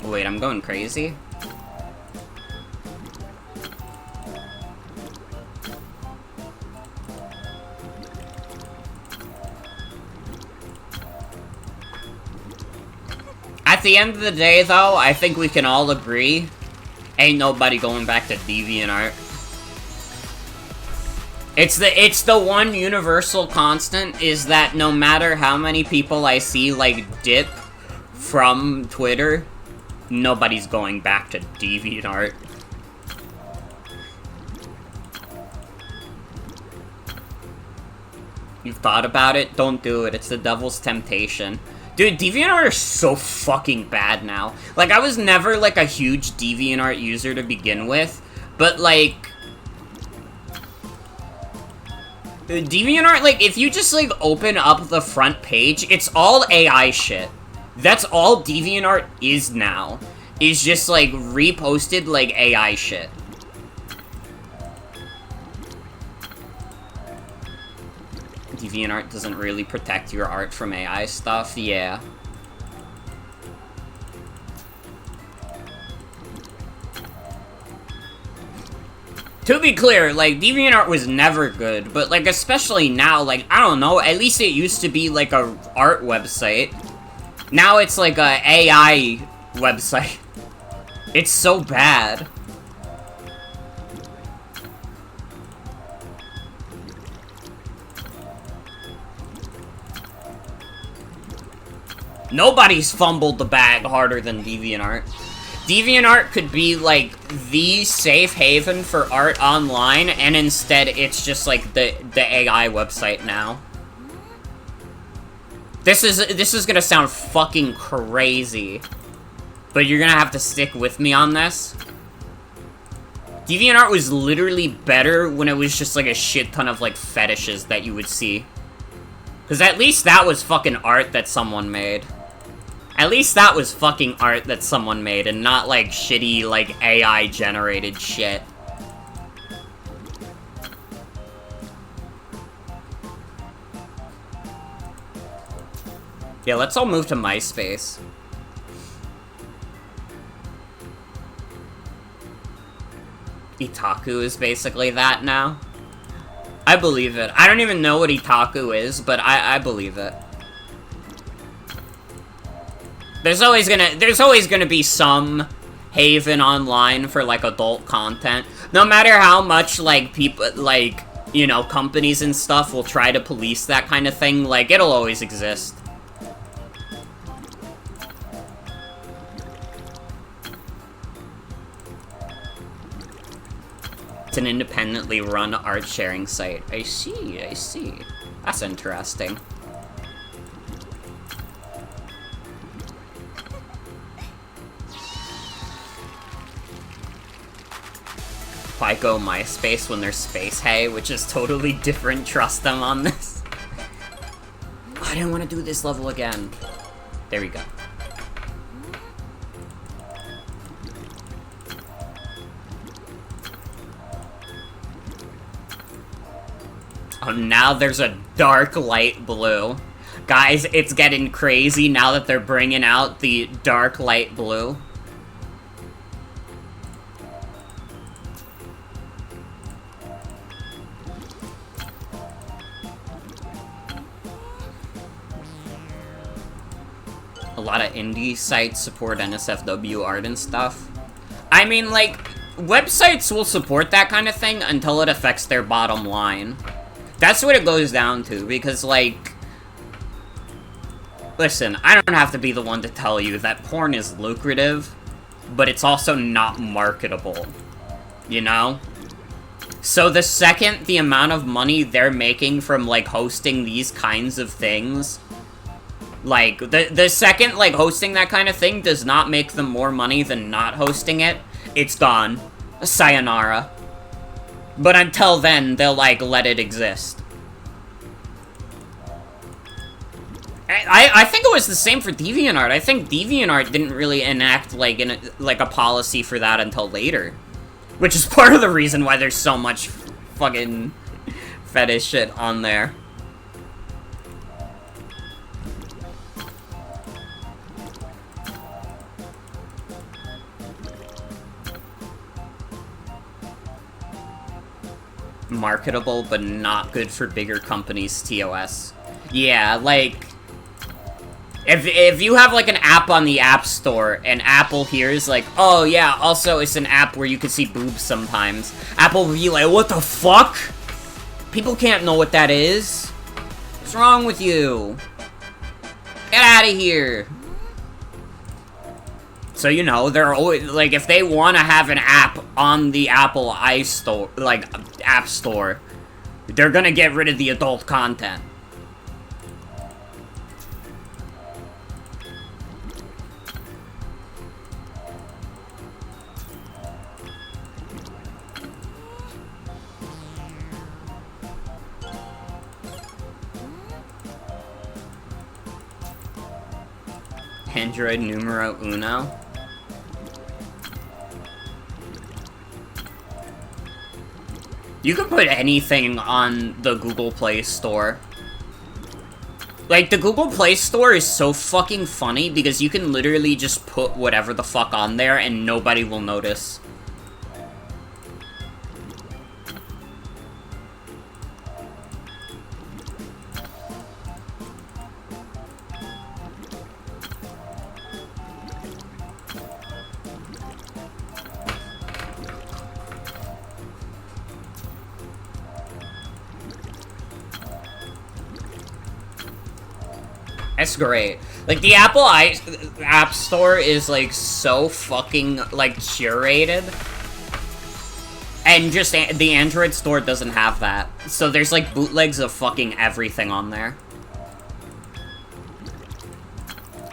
Speaker 1: Wait, I'm going crazy? At the end of the day, though, I think we can all agree, ain't nobody going back to DeviantArt. It's the one universal constant, is that no matter how many people I see, like, dip from Twitter, nobody's going back to DeviantArt. You've thought about it? Don't do it. It's the devil's temptation. Dude, DeviantArt is so fucking bad now. Like, I was never, like, a huge DeviantArt user to begin with, but, like... DeviantArt, like, if you just, like, open up the front page, it's all AI shit. That's all DeviantArt is now. Is just, like, reposted, like, AI shit. DeviantArt doesn't really protect your art from AI stuff, yeah. To be clear, like, DeviantArt was never good, but, like, especially now, like, I don't know, at least it used to be, like, a art website. Now it's, like, a AI website. It's so bad. Nobody's fumbled the bag harder than DeviantArt. DeviantArt could be, like, the safe haven for art online, and instead it's just, like, the AI website now. This is gonna sound fucking crazy, but you're gonna have to stick with me on this. DeviantArt was literally better when it was just, like, a shit ton of, like, fetishes that you would see. Because at least that was fucking art that someone made. At least that was fucking art that someone made, and not, like, shitty, like, AI-generated shit. Yeah, let's all move to MySpace. Itaku is basically that now. I believe it. I don't even know what Itaku is, but I believe it. There's always gonna be some haven online for, like, adult content. No matter how much, like, people, like, you know, companies and stuff will try to police that kind of thing, like, it'll always exist. It's an independently run art sharing site. I see, I see. That's interesting. Why go MySpace when there's Space Hey, which is totally different. Trust them on this. I didn't want to do this level again. There we go. Oh, now there's a dark light blue. Guys, it's getting crazy now that they're bringing out the dark light blue. A lot of indie sites support NSFW art and stuff. I mean, like, websites will support that kind of thing until it affects their bottom line. That's what it goes down to, because, like... Listen, I don't have to be the one to tell you that porn is lucrative, but it's also not marketable. You know? So the second the amount of money they're making from, like, hosting these kinds of things... Like, the second, like, hosting that kind of thing does not make them more money than not hosting it, it's gone. Sayonara. But until then, they'll, like, let it exist. I think it was the same for DeviantArt. I think DeviantArt didn't really enact, like, a policy for that until later. Which is part of the reason why there's so much fucking fetish shit on there. Marketable, but not good for bigger companies, TOS. Yeah, like... If you have, like, an app on the App Store, and Apple hears, like, oh, yeah, also it's an app where you can see boobs sometimes, Apple will be like, what the fuck? People can't know what that is. What's wrong with you? Get out of here. So, you know, they're always, like, if they want to have an app on the Apple iStore, like, App Store, they're gonna get rid of the adult content. Android numero uno. You can put anything on the Google Play Store. Like, the Google Play Store is so fucking funny because you can literally just put whatever the fuck on there and nobody will notice. That's great. Like, the Apple App Store is, like, so fucking, like, curated. And just the Android store doesn't have that. So there's, like, bootlegs of fucking everything on there.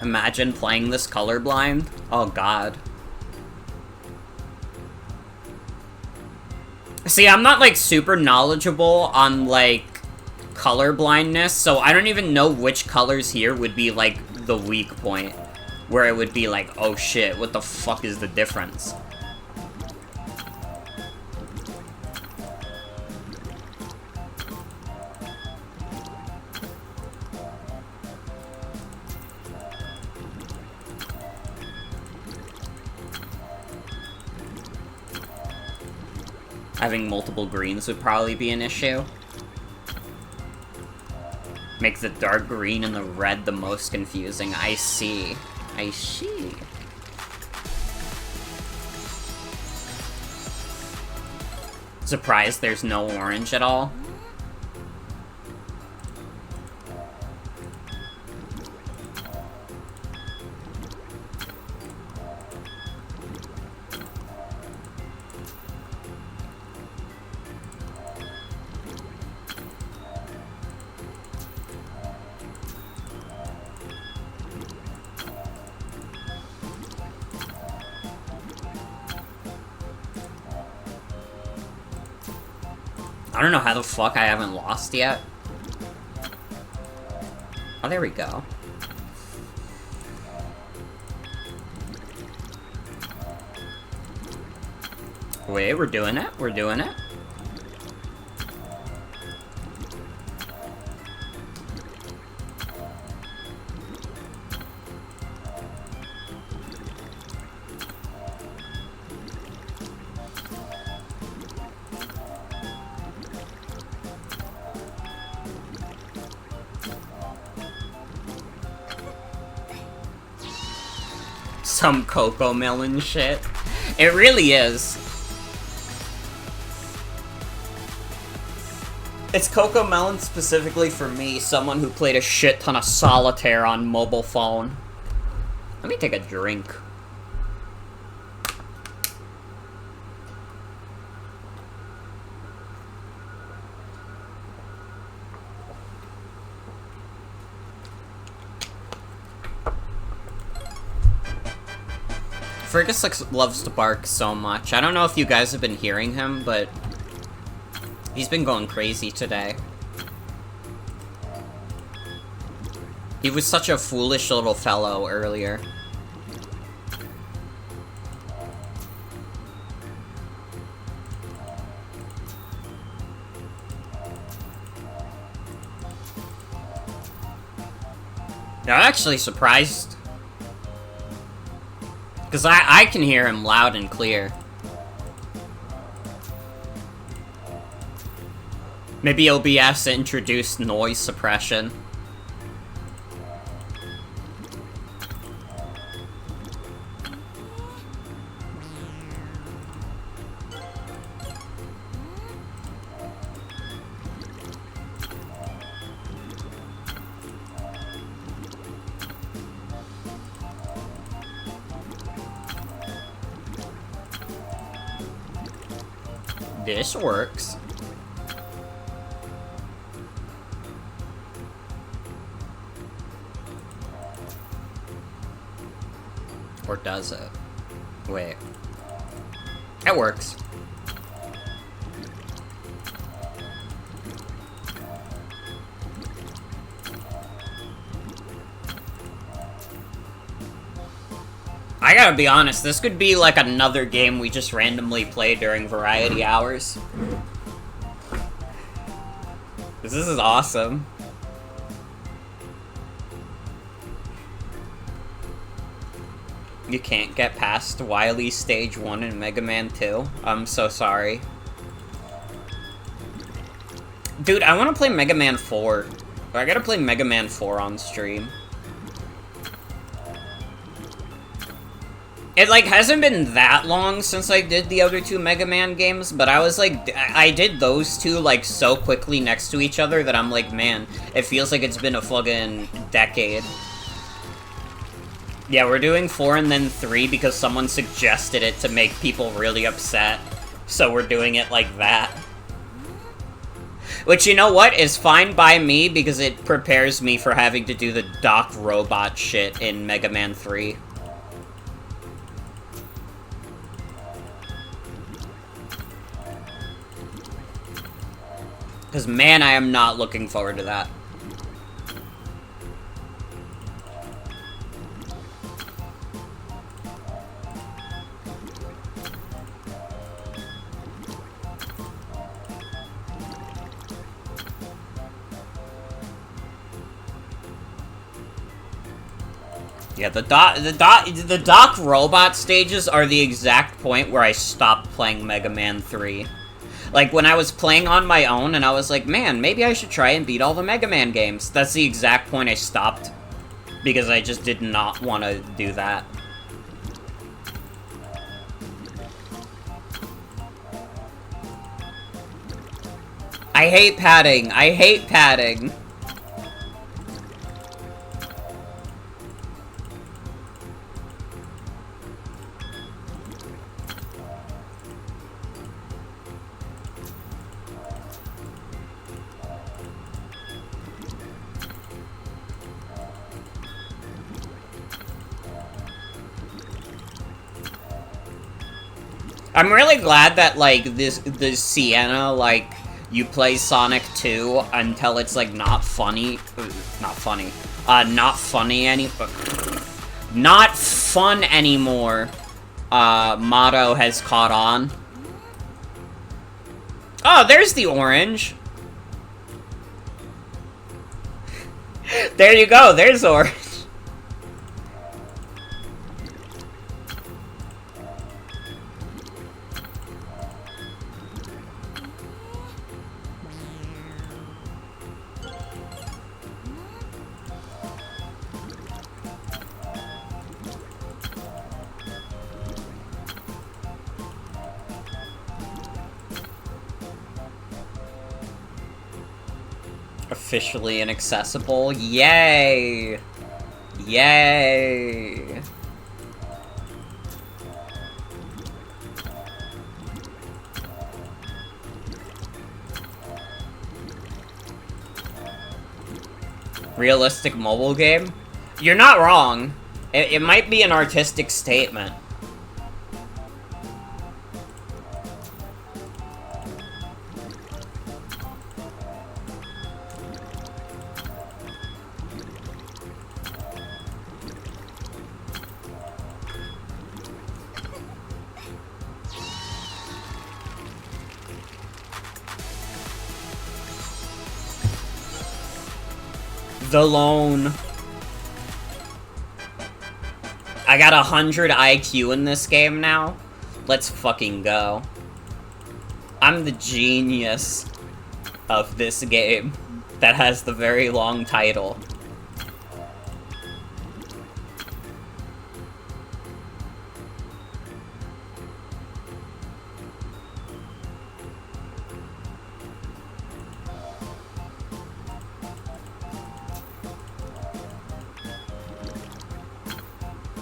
Speaker 1: Imagine playing this colorblind. Oh, God. See, I'm not, like, super knowledgeable on, like, color blindness, so I don't even know which colors here would be, like, the weak point. Where it would be like, oh shit, what the fuck is the difference? Having multiple greens would probably be an issue. Make the dark green and the red the most confusing. I see. I see. Surprised there's no orange at all. I don't know how the fuck I haven't lost yet. Oh, there we go. Wait, we're doing it? We're doing it? Some Coco Melon shit. It really is. It's Coco Melon specifically for me, someone who played a shit ton of solitaire on mobile phone. Let me take a drink. Fergus loves to bark so much. I don't know if you guys have been hearing him, but he's been going crazy today. He was such a foolish little fellow earlier. I'm actually surprised. Because I can hear him loud and clear. Maybe OBS introduced noise suppression. This works. Or does it? Wait. It works. I gotta be honest, this could be like another game we just randomly play during variety hours. This is awesome. You can't get past Wily Stage 1 in Mega Man 2? I'm so sorry. Dude, I wanna play Mega Man 4. I gotta play Mega Man 4 on stream. It, like, hasn't been that long since I did the other two Mega Man games, but I was like, I did those two, like, so quickly next to each other that I'm like, man, it feels like it's been a fucking decade. Yeah, we're doing 4 and then 3 because someone suggested it to make people really upset. So we're doing it like that. Which, you know what, is fine by me because it prepares me for having to do the Doc Robot shit in Mega Man 3. Because, man, I am not looking forward to that. Yeah, the Doc Robot stages are the exact point where I stopped playing Mega Man 3. Like, when I was playing on my own, and I was like, man, maybe I should try and beat all the Mega Man games. That's the exact point I stopped. Because I just did not want to do that. I hate padding. I hate padding. I'm really glad that, like, this Sienna, like, you play Sonic 2 until it's, like, not funny anymore, motto has caught on. Oh, there's the orange. There you go, there's orange. Officially inaccessible. Yay! Yay! Realistic mobile game? You're not wrong. It might be an artistic statement. The Loan. I got 100 IQ in this game now. Let's fucking go. I'm the genius of this game that has the very long title.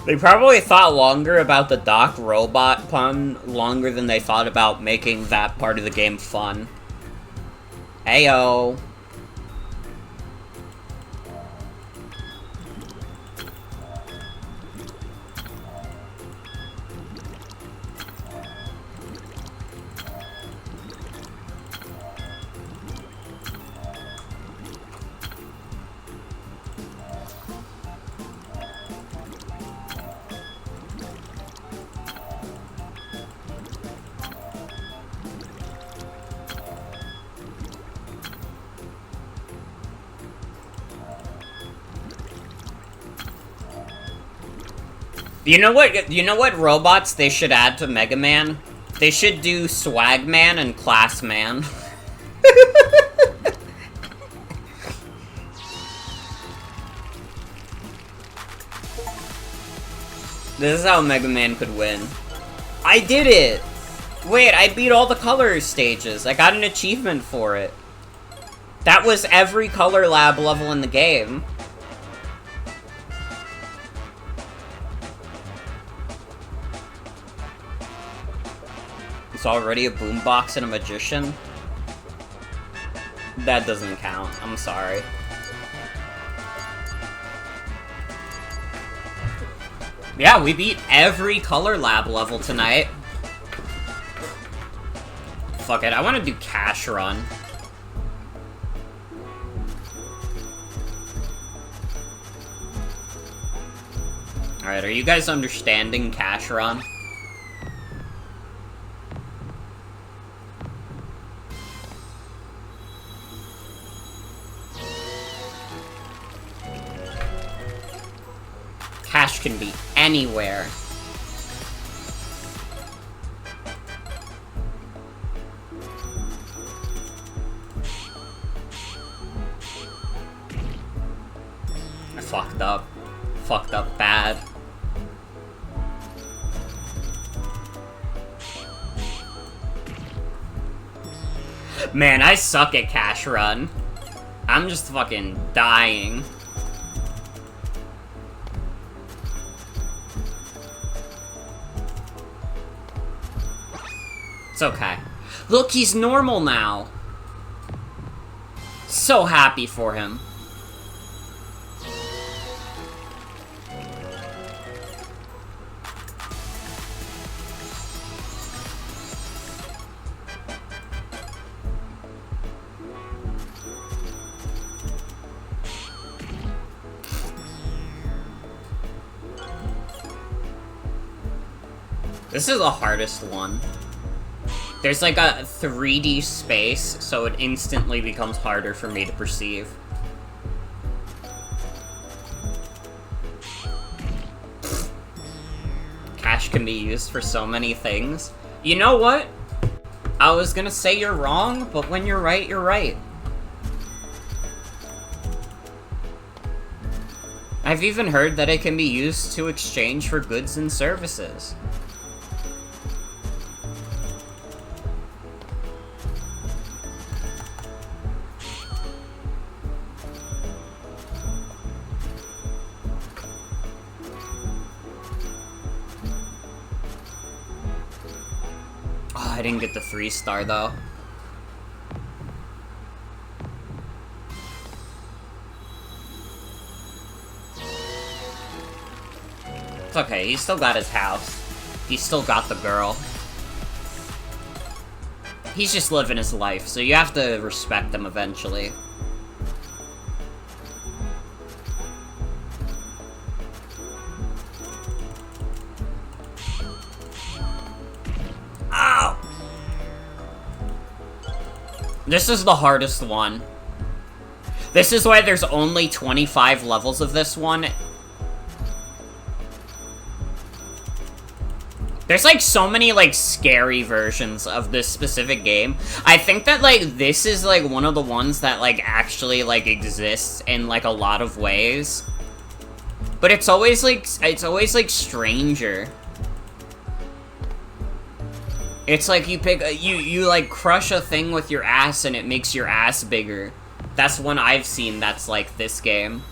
Speaker 1: They probably thought longer about the Doc Robot pun, longer than they thought about making that part of the game fun. Ayo. You know what robots they should add to Mega Man? They should do Swag Man and Class Man. This is how Mega Man could win. I did it! Wait, I beat all the color stages. I got an achievement for it. That was every Color Lab level in the game. It's already a boombox and a magician? That doesn't count. I'm sorry. Yeah, we beat every Color Lab level tonight. Fuck it, I want to do Cash Run. Alright, are you guys understanding Cash Run? Cash can be anywhere. I fucked up. Fucked up bad. Man, I suck at Cash Run. I'm just fucking dying. It's okay. Look, he's normal now. So happy for him. This is the hardest one. There's like a 3D space, so it instantly becomes harder for me to perceive. Cash can be used for so many things. You know what? I was gonna say you're wrong, but when you're right, you're right. I've even heard that it can be used to exchange for goods and services. I didn't get the 3-star though. It's okay, he still got his house. He still got the girl. He's just living his life, so you have to respect him eventually. Ow! This is the hardest one. This is why there's only 25 levels of this one. There's, like, so many, like, scary versions of this specific game. I think that, like, this is, like, one of the ones that, like, actually, like, exists in, like, a lot of ways. But it's always, like, stranger. It's like you pick, you like, crush a thing with your ass and it makes your ass bigger. That's one I've seen that's like this game.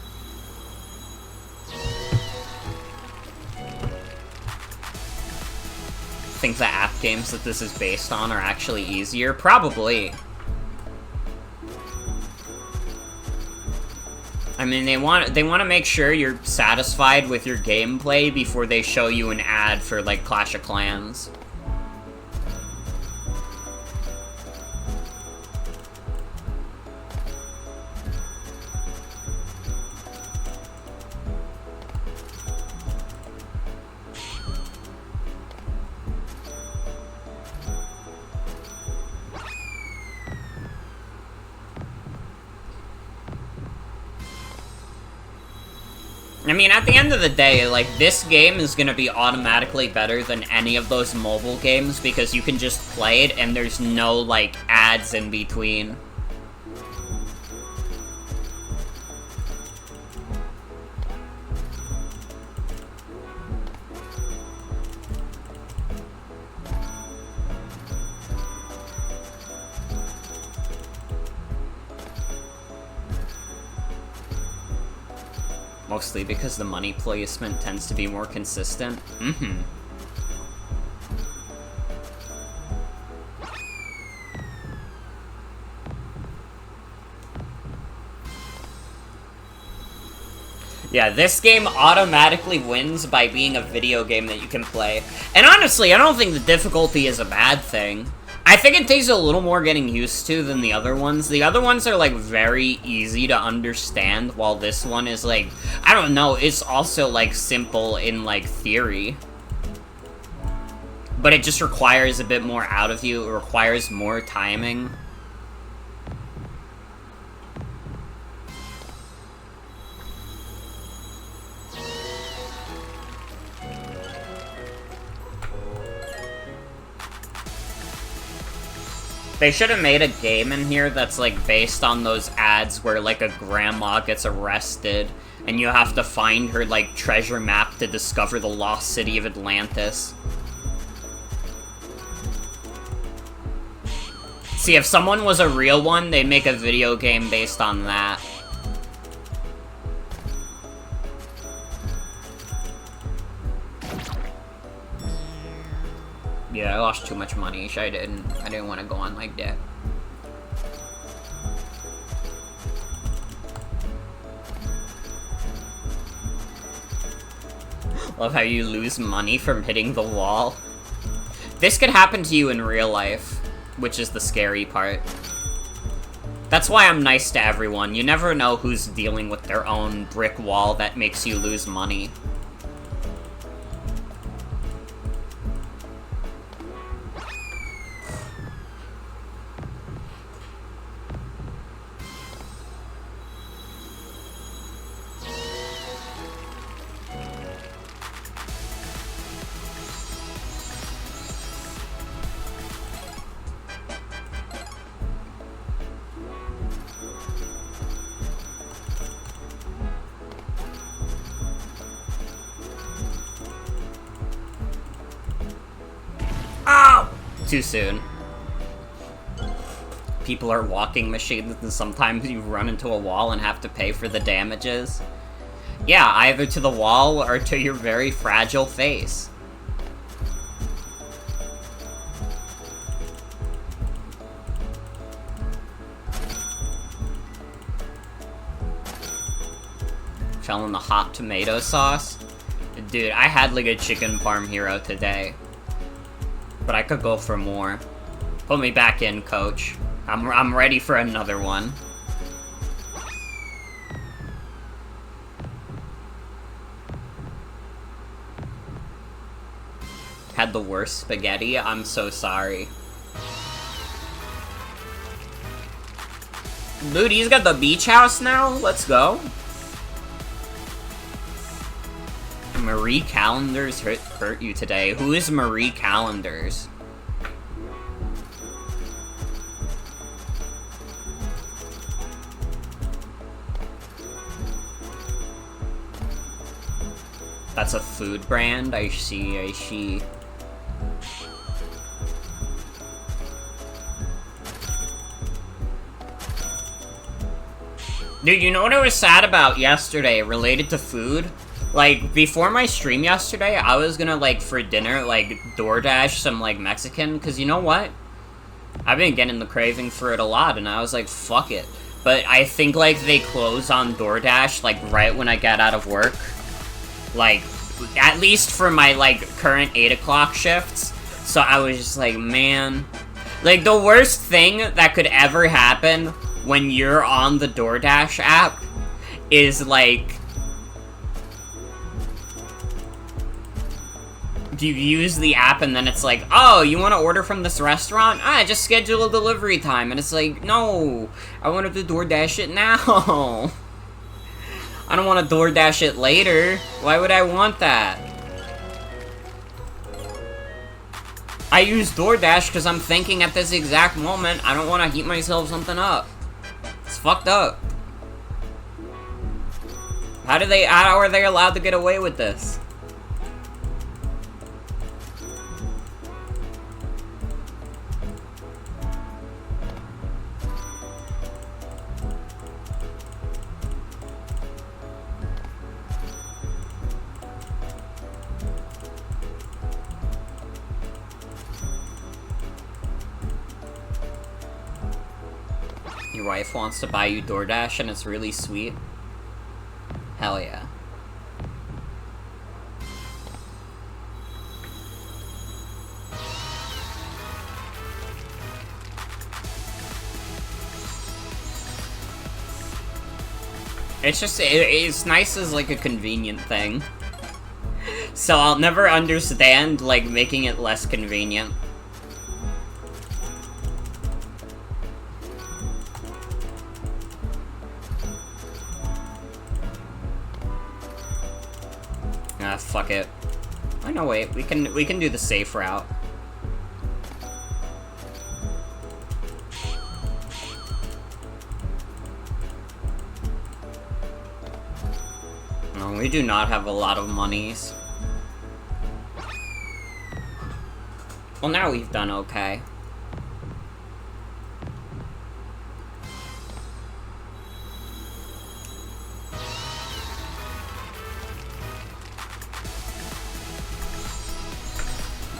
Speaker 1: Think the app games that this is based on are actually easier? Probably. I mean, they want to make sure you're satisfied with your gameplay before they show you an ad for, like, Clash of Clans. I mean, at the end of the day, like, this game is gonna be automatically better than any of those mobile games because you can just play it and there's no, like, ads in between. Mostly because the money placement tends to be more consistent. Mm-hmm. Yeah, this game automatically wins by being a video game that you can play. And honestly, I don't think the difficulty is a bad thing. I think it takes a little more getting used to than the other ones. The other ones are, like, very easy to understand, while this one is, like, I don't know, it's also, like, simple in, like, theory. But it just requires a bit more out of you. It requires more timing. They should have made a game in here that's, like, based on those ads where, like, a grandma gets arrested and you have to find her, like, treasure map to discover the lost city of Atlantis. See, if someone was a real one, they'd make a video game based on that. Yeah, I lost too much money. I didn't want to go on like that. Love how you lose money from hitting the wall. This could happen to you in real life, which is the scary part. That's why I'm nice to everyone. You never know who's dealing with their own brick wall that makes you lose money. Too soon. People are walking machines, and sometimes you run into a wall and have to pay for the damages. Yeah, either to the wall or to your very fragile face. Fell in the hot tomato sauce. Dude, I had like a chicken parm hero today. But I could go for more. Put me back in, coach. I'm ready for another one. Had the worst spaghetti? I'm so sorry. Dude, he's got the beach house now? Let's go. Marie Callender's hurt you today. Who is Marie Callender's? That's a food brand? I see, I see. Dude, you know what I was sad about yesterday related to food? Like, before my stream yesterday, I was gonna, like, for dinner, like, DoorDash some, like, Mexican, because you know what? I've been getting the craving for it a lot, and I was like, fuck it. But I think, like, they close on DoorDash, like, right when I get out of work. Like, at least for my, like, current 8 o'clock shifts. So I was just like, man. Like, the worst thing that could ever happen when you're on the DoorDash app is, like, you use the app and then it's like, oh, you want to order from this restaurant? Just schedule a delivery time. And it's like, no, I want to DoorDash it now. I don't want to DoorDash it later. Why would I want that? I use DoorDash because I'm thinking at this exact moment, I don't want to heat myself something up. It's fucked up. How are they allowed to get away with this? your wife wants to buy you DoorDash and it's really sweet? Hell yeah. It's just, it's nice as, like, a convenient thing. So I'll never understand, like, making it less convenient. Ah, fuck it. Oh, no, wait, we can do the safe route. No, we do not have a lot of monies. Well, now we've done okay.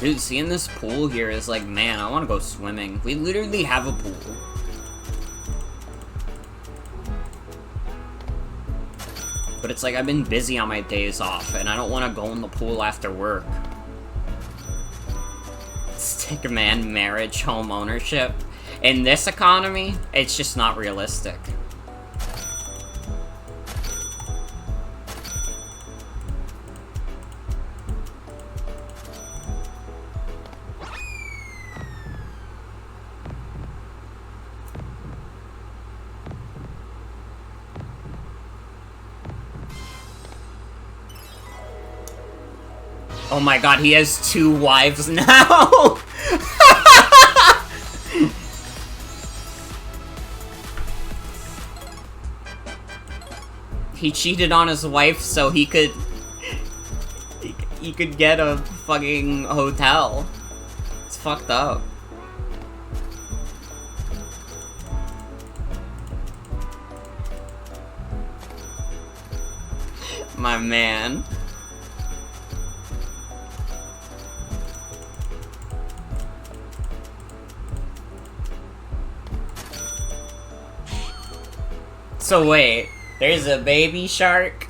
Speaker 1: Dude, seeing this pool here is like, man, I want to go swimming. We literally have a pool. But it's like, I've been busy on my days off, and I don't want to go in the pool after work. Stickman marriage home ownership. In this economy, it's just not realistic. Oh my god, he has 2 wives now! He cheated on his wife so he could get a fucking hotel. It's fucked up. My man. So wait, there's a baby shark,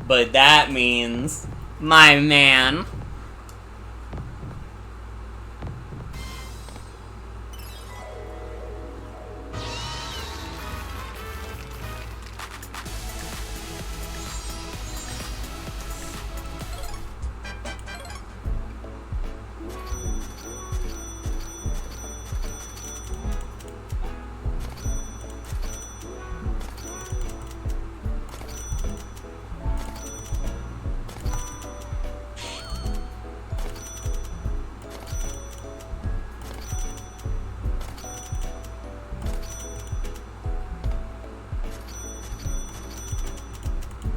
Speaker 1: but that means my man.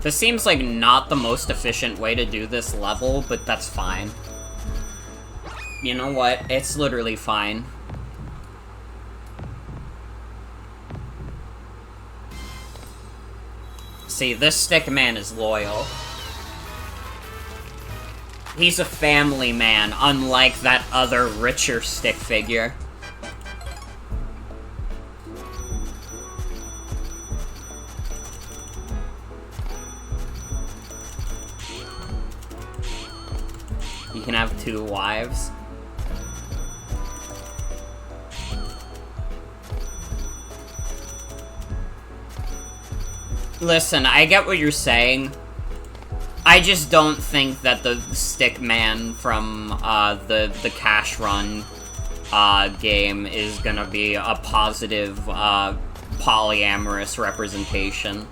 Speaker 1: This seems like not the most efficient way to do this level, but that's fine. You know what? It's literally fine. See, this stick man is loyal. He's a family man, unlike that other richer stick figure. You can have 2 wives. Listen, I get what you're saying. I just don't think that the stick man from the Cash Run game is gonna be a positive polyamorous representation.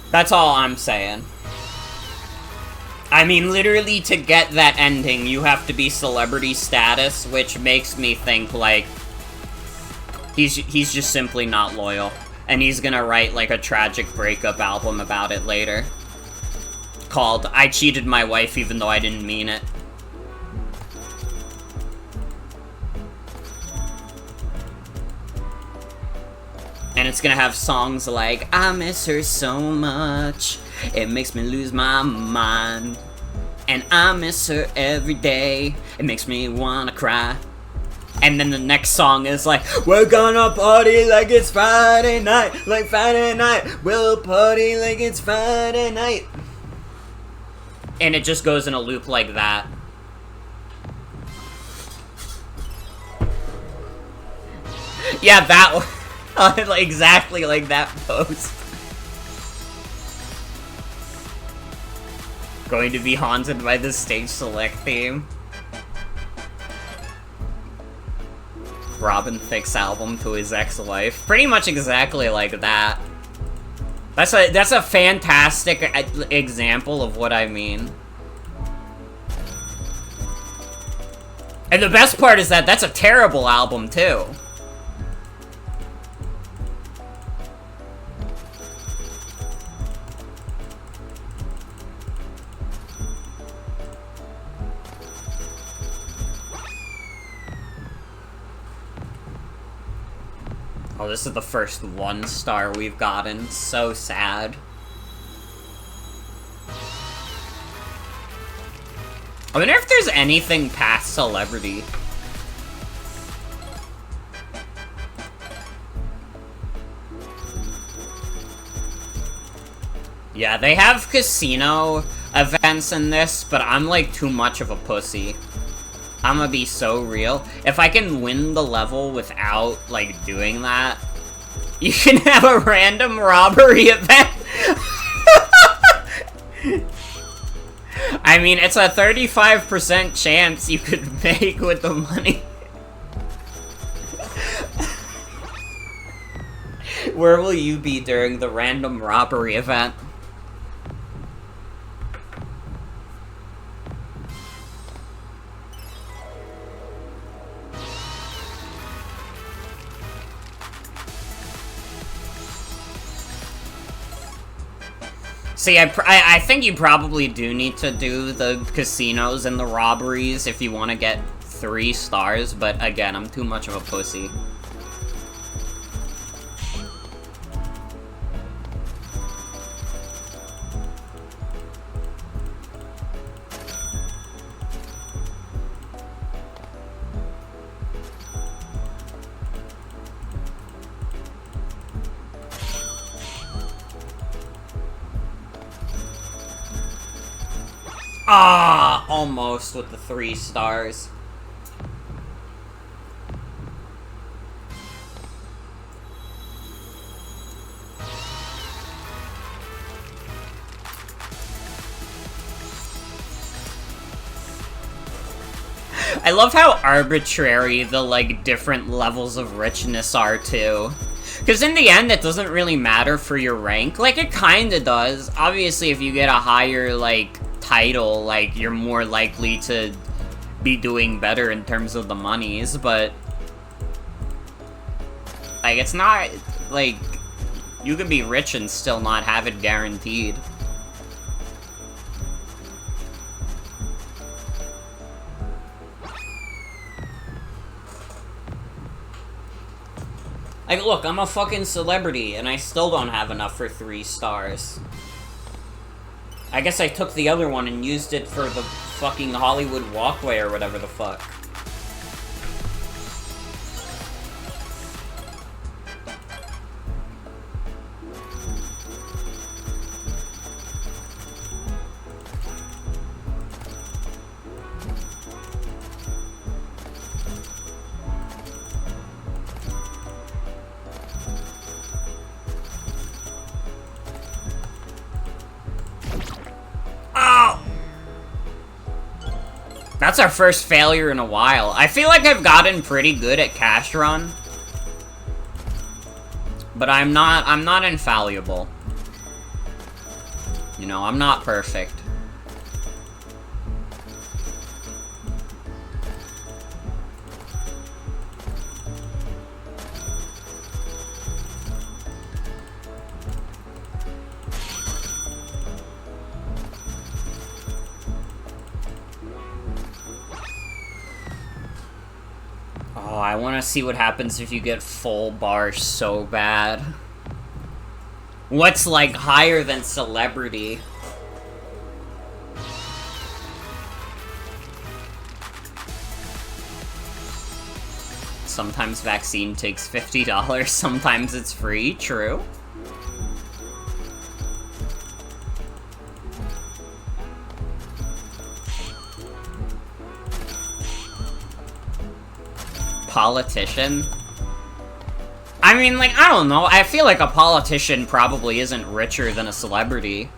Speaker 1: That's all I'm saying. I mean, literally, to get that ending, you have to be celebrity status, which makes me think, like, he's just simply not loyal. And he's gonna write, like, a tragic breakup album about it later. Called, I Cheated My Wife Even Though I Didn't Mean It. And it's gonna have songs like, I miss her so much, it makes me lose my mind. And I miss her every day, it makes me wanna cry. And then the next song is like, we're gonna party like it's Friday night, like Friday night, we'll party like it's Friday night. And it just goes in a loop like that. Yeah, that one. Exactly like that post. Going to be haunted by the stage select theme. Robin Thicke's album to his ex-wife. Pretty much exactly like that. That's a fantastic example of what I mean. And the best part is that that's a terrible album too. Oh, this is the first 1 star we've gotten. So sad. I wonder if there's anything past Celebrity. Yeah, they have casino events in this, but I'm like too much of a pussy. I'm gonna be so real. If I can win the level without, like, doing that, you can have a random robbery event. I mean, it's a 35% chance you could make with the money. Where will you be during the random robbery event? See, I think you probably do need to do the casinos and the robberies if you want to get 3 stars, but again, I'm too much of a pussy. Ah, almost with the 3 stars. I love how arbitrary the, like, different levels of richness are, too. Because in the end, it doesn't really matter for your rank. Like, it kinda does. Obviously, if you get a higher, like, title, like, you're more likely to be doing better in terms of the monies, but like, it's not, like, you can be rich and still not have it guaranteed. Like, look, I'm a fucking celebrity, and I still don't have enough for 3 stars. I guess I took the other one and used it for the fucking Hollywood walkway or whatever the fuck. That's our first failure in a while. I feel like I've gotten pretty good at Cash Run. But I'm not infallible. You know, I'm not perfect. Oh, I want to see what happens if you get full bar so bad. What's, like, higher than celebrity? Sometimes vaccine takes $50, sometimes it's free, true. Politician? I mean, like, I don't know. I feel like a politician probably isn't richer than a celebrity.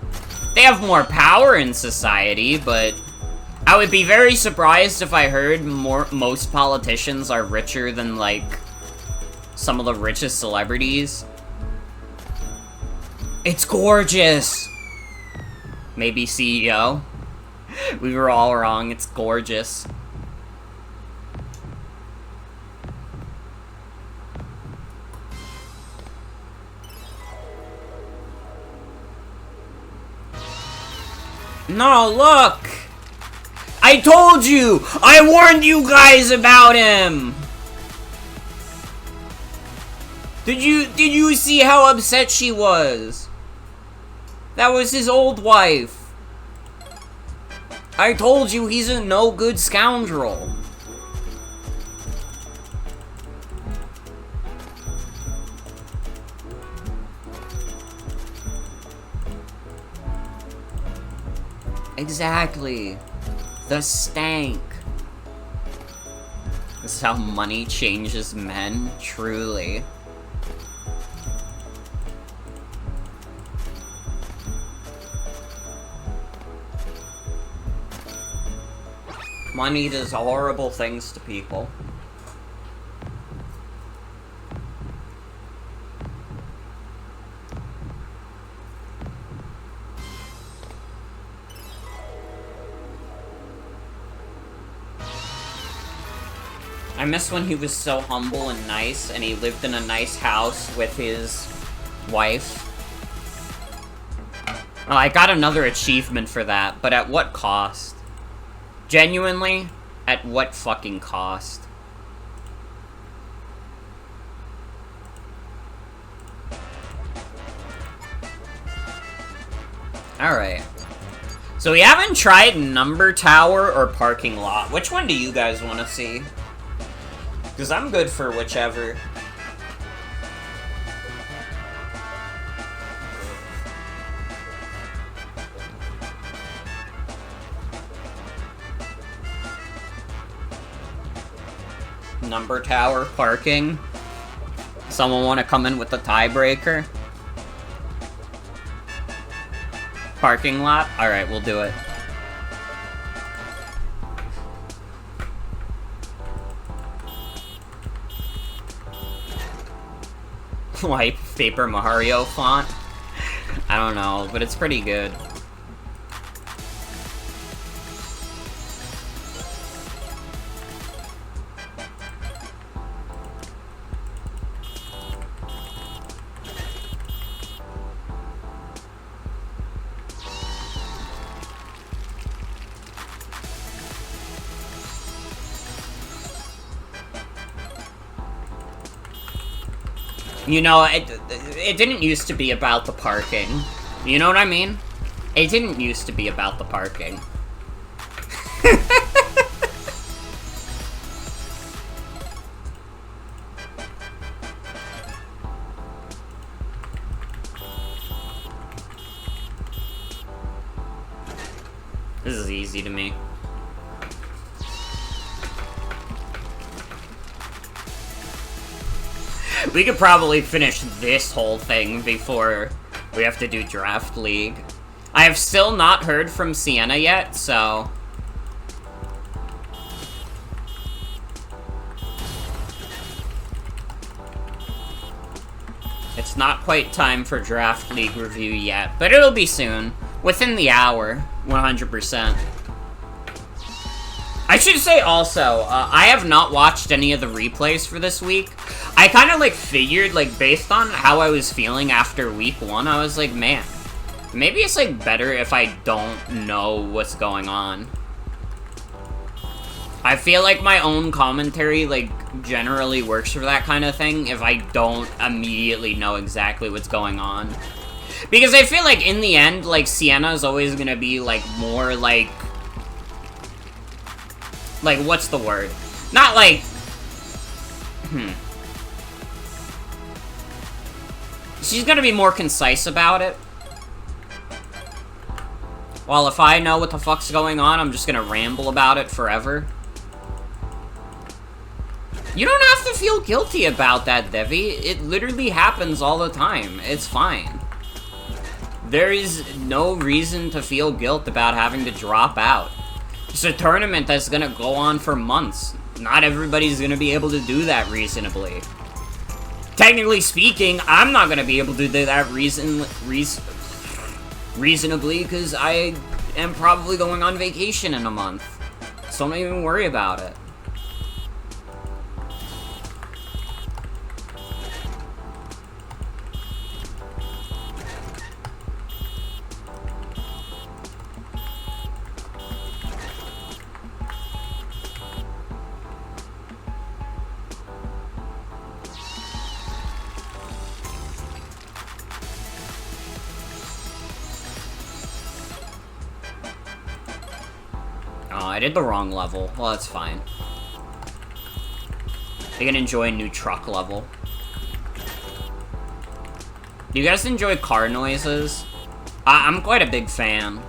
Speaker 1: They have more power in society, but I would be very surprised if I heard most politicians are richer than, like, some of the richest celebrities. It's gorgeous! Maybe CEO? We were all wrong, it's gorgeous. No, look! I told you! I warned you guys about him! Did you see how upset she was? That was his old wife. I told you he's a no good scoundrel. Exactly. The stank. This is how money changes men, truly. Money does horrible things to people. I miss when he was so humble and nice, and he lived in a nice house with his wife. Well, I got another achievement for that, but at what cost? Genuinely, at what fucking cost? Alright. So we haven't tried Number Tower or Parking Lot. Which one do you guys want to see? Because I'm good for whichever. Number Tower, parking. Someone want to come in with the tiebreaker? Parking Lot? Alright, we'll do it. White Paper Mario font? I don't know, but it's pretty good. You know, it didn't used to be about the parking. You know what I mean? It didn't used to be about the parking. This is easy to me. We could probably finish this whole thing before we have to do Draft League. I have still not heard from Sienna yet, so... It's not quite time for Draft League review yet, but it'll be soon. Within the hour, 100%. I should say also, I have not watched any of the replays for this week. I kind of, like, figured, like, based on how I was feeling after week 1, I was like, man, maybe it's, like, better if I don't know what's going on. I feel like my own commentary, like, generally works for that kind of thing if I don't immediately know exactly what's going on. Because I feel like, in the end, like, Sienna is always gonna be, like, more, like, what's the word? Not, like, she's gonna be more concise about it. While if I know what the fuck's going on, I'm just gonna ramble about it forever. You don't have to feel guilty about that, Devi. It literally happens all the time. It's fine. There is no reason to feel guilt about having to drop out. It's a tournament that's gonna go on for months. Not everybody's gonna be able to do that reasonably. Technically speaking, I'm not gonna be able to do that reasonably because I am probably going on vacation in a month. So don't even worry about it. I did the wrong level. Well, that's fine. I can enjoy a new truck level. Do you guys enjoy car noises? I'm quite a big fan.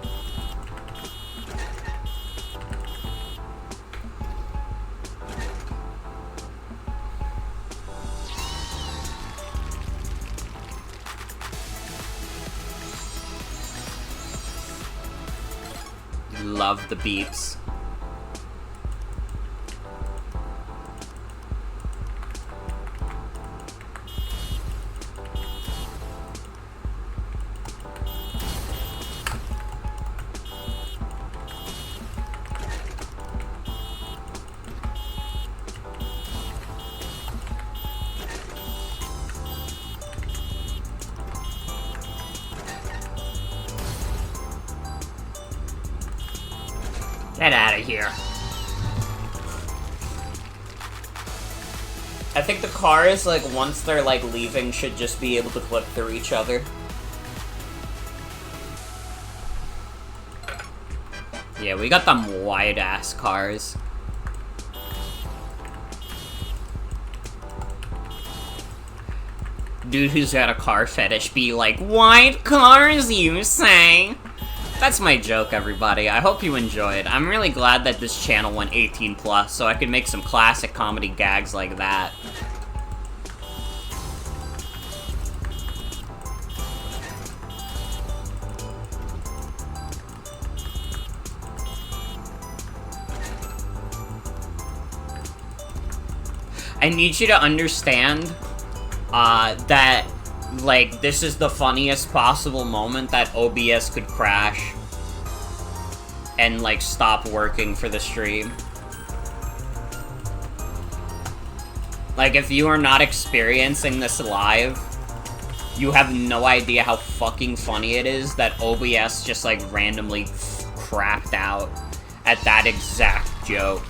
Speaker 1: Love the beeps. Get out of here. I think the cars, like, once they're, like, leaving, should just be able to clip through each other. Yeah, we got them wide-ass cars. Dude who's got a car fetish be like, wide cars, you say? That's my joke, everybody. I hope you enjoyed. I'm really glad that this channel went 18+, so I could make some classic comedy gags like that. I need you to understand that, like, this is the funniest possible moment that OBS could crash and, like, stop working for the stream. Like, if you are not experiencing this live, you have no idea how fucking funny it is that OBS just, like, randomly crapped out at that exact joke.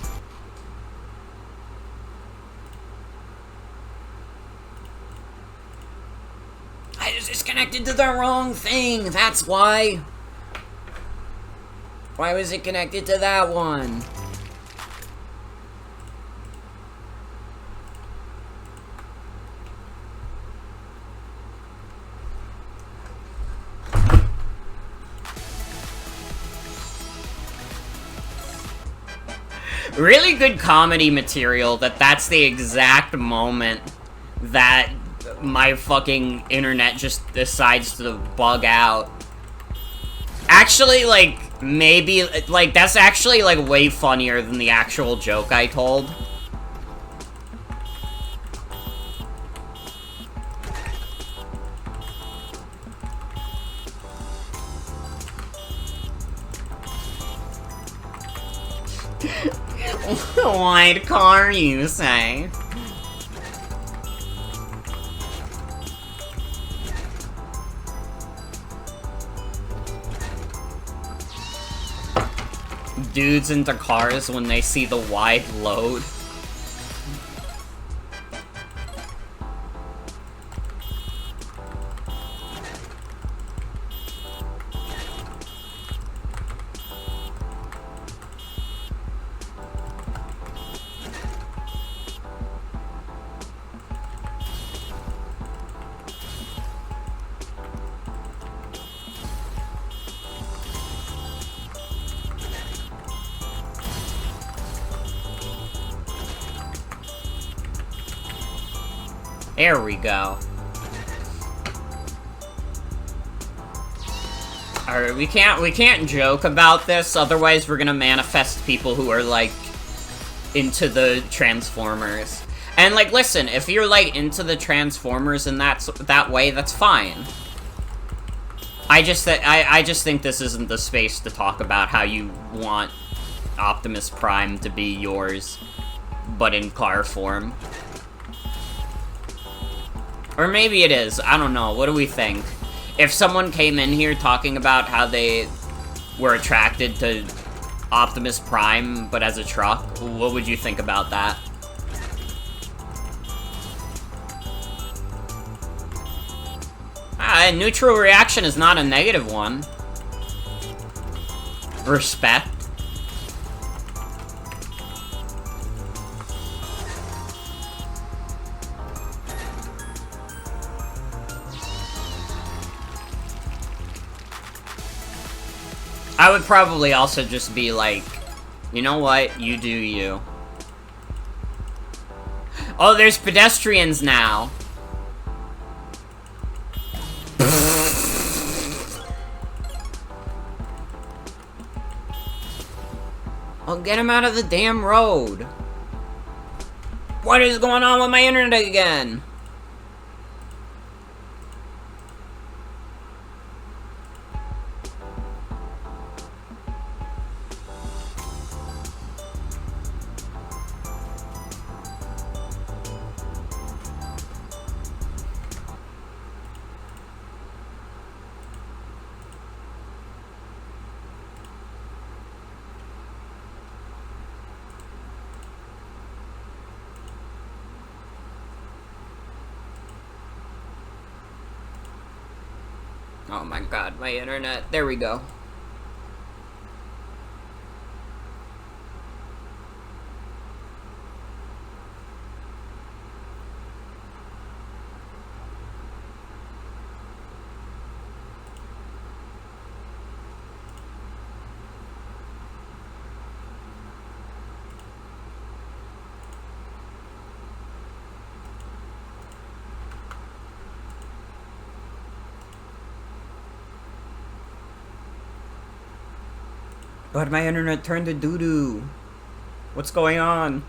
Speaker 1: I was disconnected to the wrong thing, that's why. Why was it connected to that one? Really good comedy material that's the exact moment that my fucking internet just decides to bug out. Actually, like, maybe, like, that's actually, like, way funnier than the actual joke I told. Wide car, you say? dudes into cars when they see the wide load. There we go. Alright, we can't joke about this, otherwise we're gonna manifest people who are, like, into the Transformers. And, like, listen, if you're, like, into the Transformers in that way, that's fine. I just think this isn't the space to talk about how you want Optimus Prime to be yours, but in car form. Or maybe it is. I don't know. What do we think? If someone came in here talking about how they were attracted to Optimus Prime, but as a truck, what would you think about that? A neutral reaction is not a negative one. Respect. I would probably also just be like, you know what, you do you. Oh, there's pedestrians now. Oh, get him out of the damn road. What is going on with my internet again? Oh my god, my internet. There we go. But my internet turned to doo-doo. What's going on?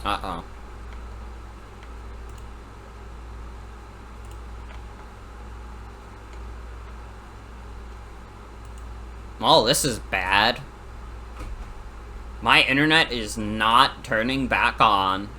Speaker 1: Uh-oh. Oh, this is bad. My internet is not turning back on.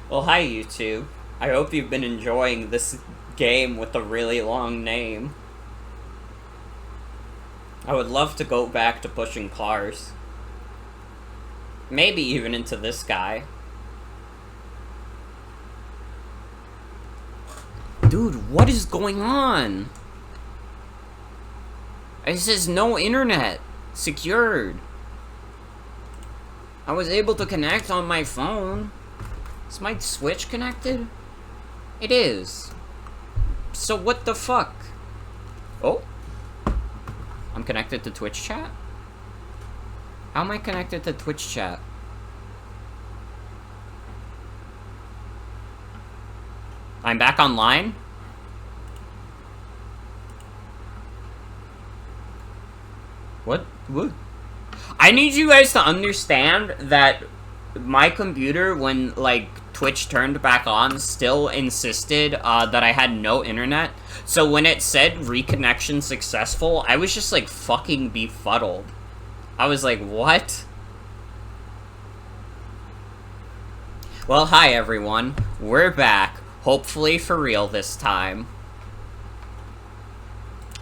Speaker 1: Well, hi YouTube. I hope you've been enjoying this game with a really long name. I would love to go back to pushing cars. Maybe even into this guy. Dude, what is going on? It says no internet. Secured. I was able to connect on my phone. Is my Switch connected? It is. So what the fuck? Oh? I'm connected to Twitch chat? How am I connected to Twitch chat? I'm back online? What? I need you guys to understand that my computer, when, like, Twitch turned back on, still insisted that I had no internet. So when it said reconnection successful, I was just, like, fucking befuddled. I was like, what? Well, hi everyone. We're back. Hopefully for real this time.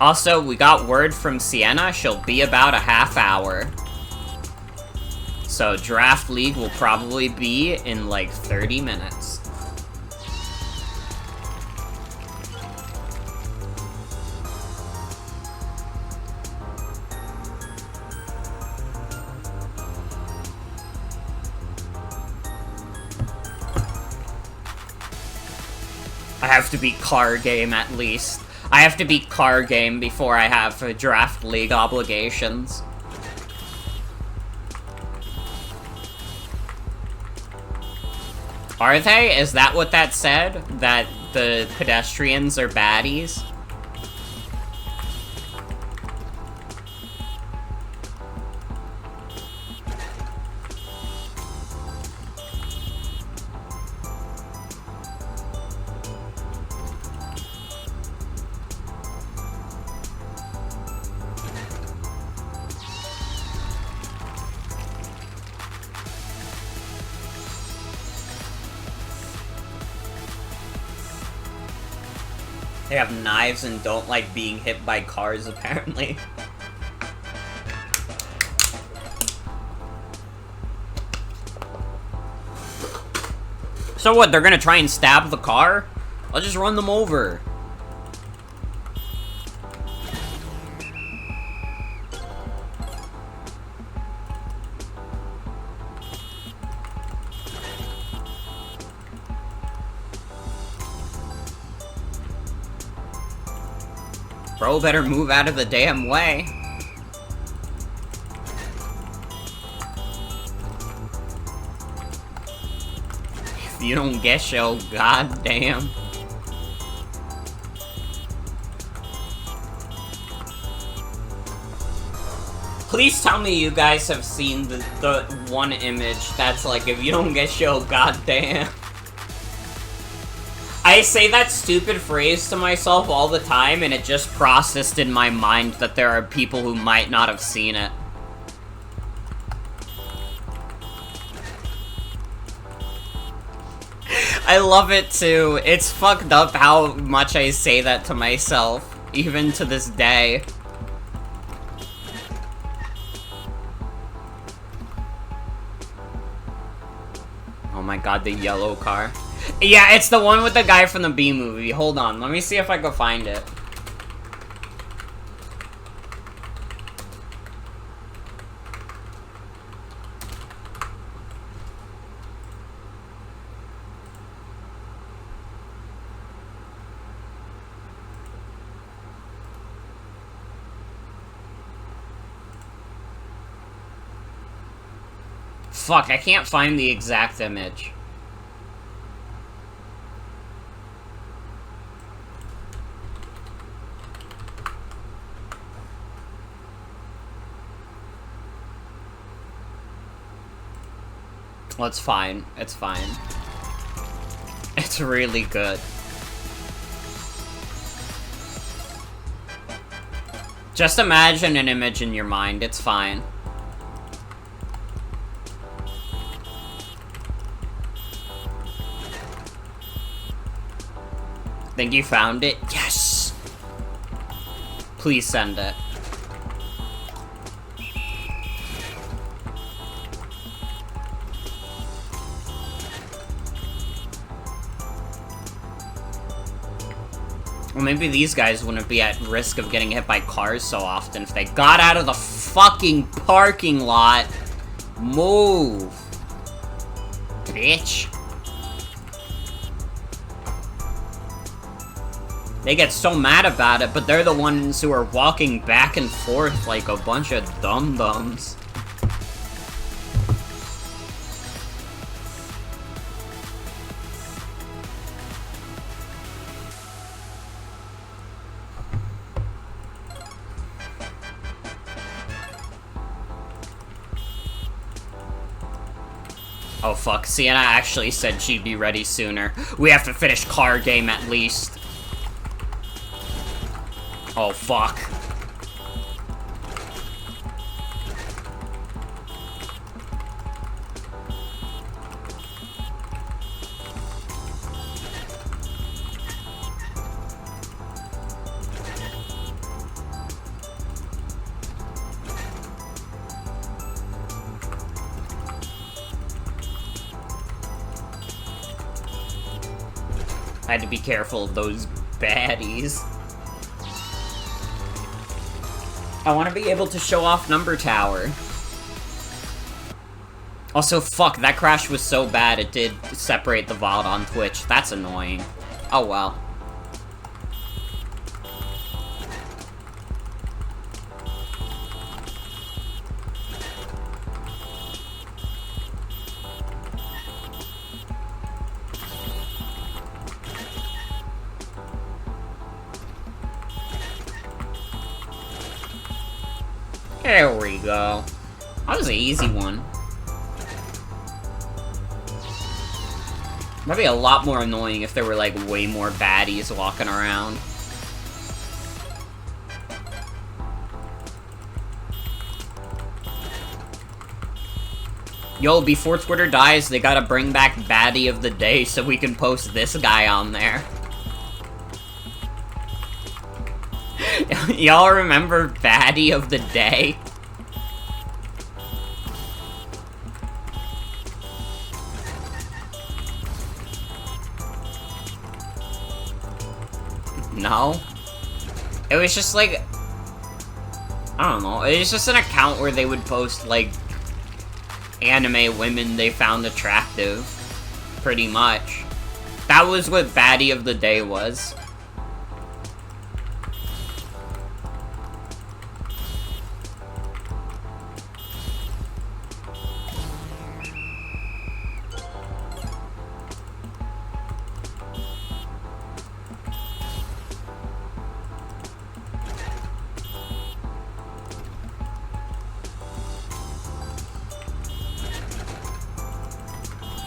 Speaker 1: Also, we got word from Sienna. She'll be about a half hour. So, Draft League will probably be in, like, 30 minutes. I have to beat Car Game, at least. I have to beat Car Game before I have Draft League obligations. Are they? Is that what that said? That the pedestrians are baddies? They have knives and don't like being hit by cars, apparently. So what, they're gonna try and stab the car? I'll just run them over. Bro, better move out of the damn way. If you don't guess, yo, goddamn. Please tell me you guys have seen the one image that's like, if you don't guess, yo, goddamn. I say that stupid phrase to myself all the time, and it just processed in my mind that there are people who might not have seen it. I love it too. It's fucked up how much I say that to myself, even to this day. Oh my god, the yellow car. Yeah, it's the one with the guy from the B movie. Hold on, let me see if I can find it. Fuck, I can't find the exact image. Well, it's fine. It's fine. It's really good. Just imagine an image in your mind. It's fine. Think you found it? Yes! Please send it. Well, maybe these guys wouldn't be at risk of getting hit by cars so often if they got out of the fucking parking lot. Move. Bitch. They get so mad about it, but they're the ones who are walking back and forth like a bunch of dum-dums. Oh fuck, Sienna actually said she'd be ready sooner. We have to finish car game at least. Oh fuck. I had to be careful of those baddies. I want to be able to show off Number Tower. Also, fuck, that crash was so bad it did separate the VOD on Twitch. That's annoying. Oh well. There we go. That was an easy one. Might be a lot more annoying if there were, like, way more baddies walking around. Yo, before Twitter dies, they gotta bring back Baddie of the Day so we can post this guy on there. Y'all remember Baddie of the Day? No? It was just like... I don't know. It was just an account where they would post, like, anime women they found attractive. Pretty much. That was what Baddie of the Day was.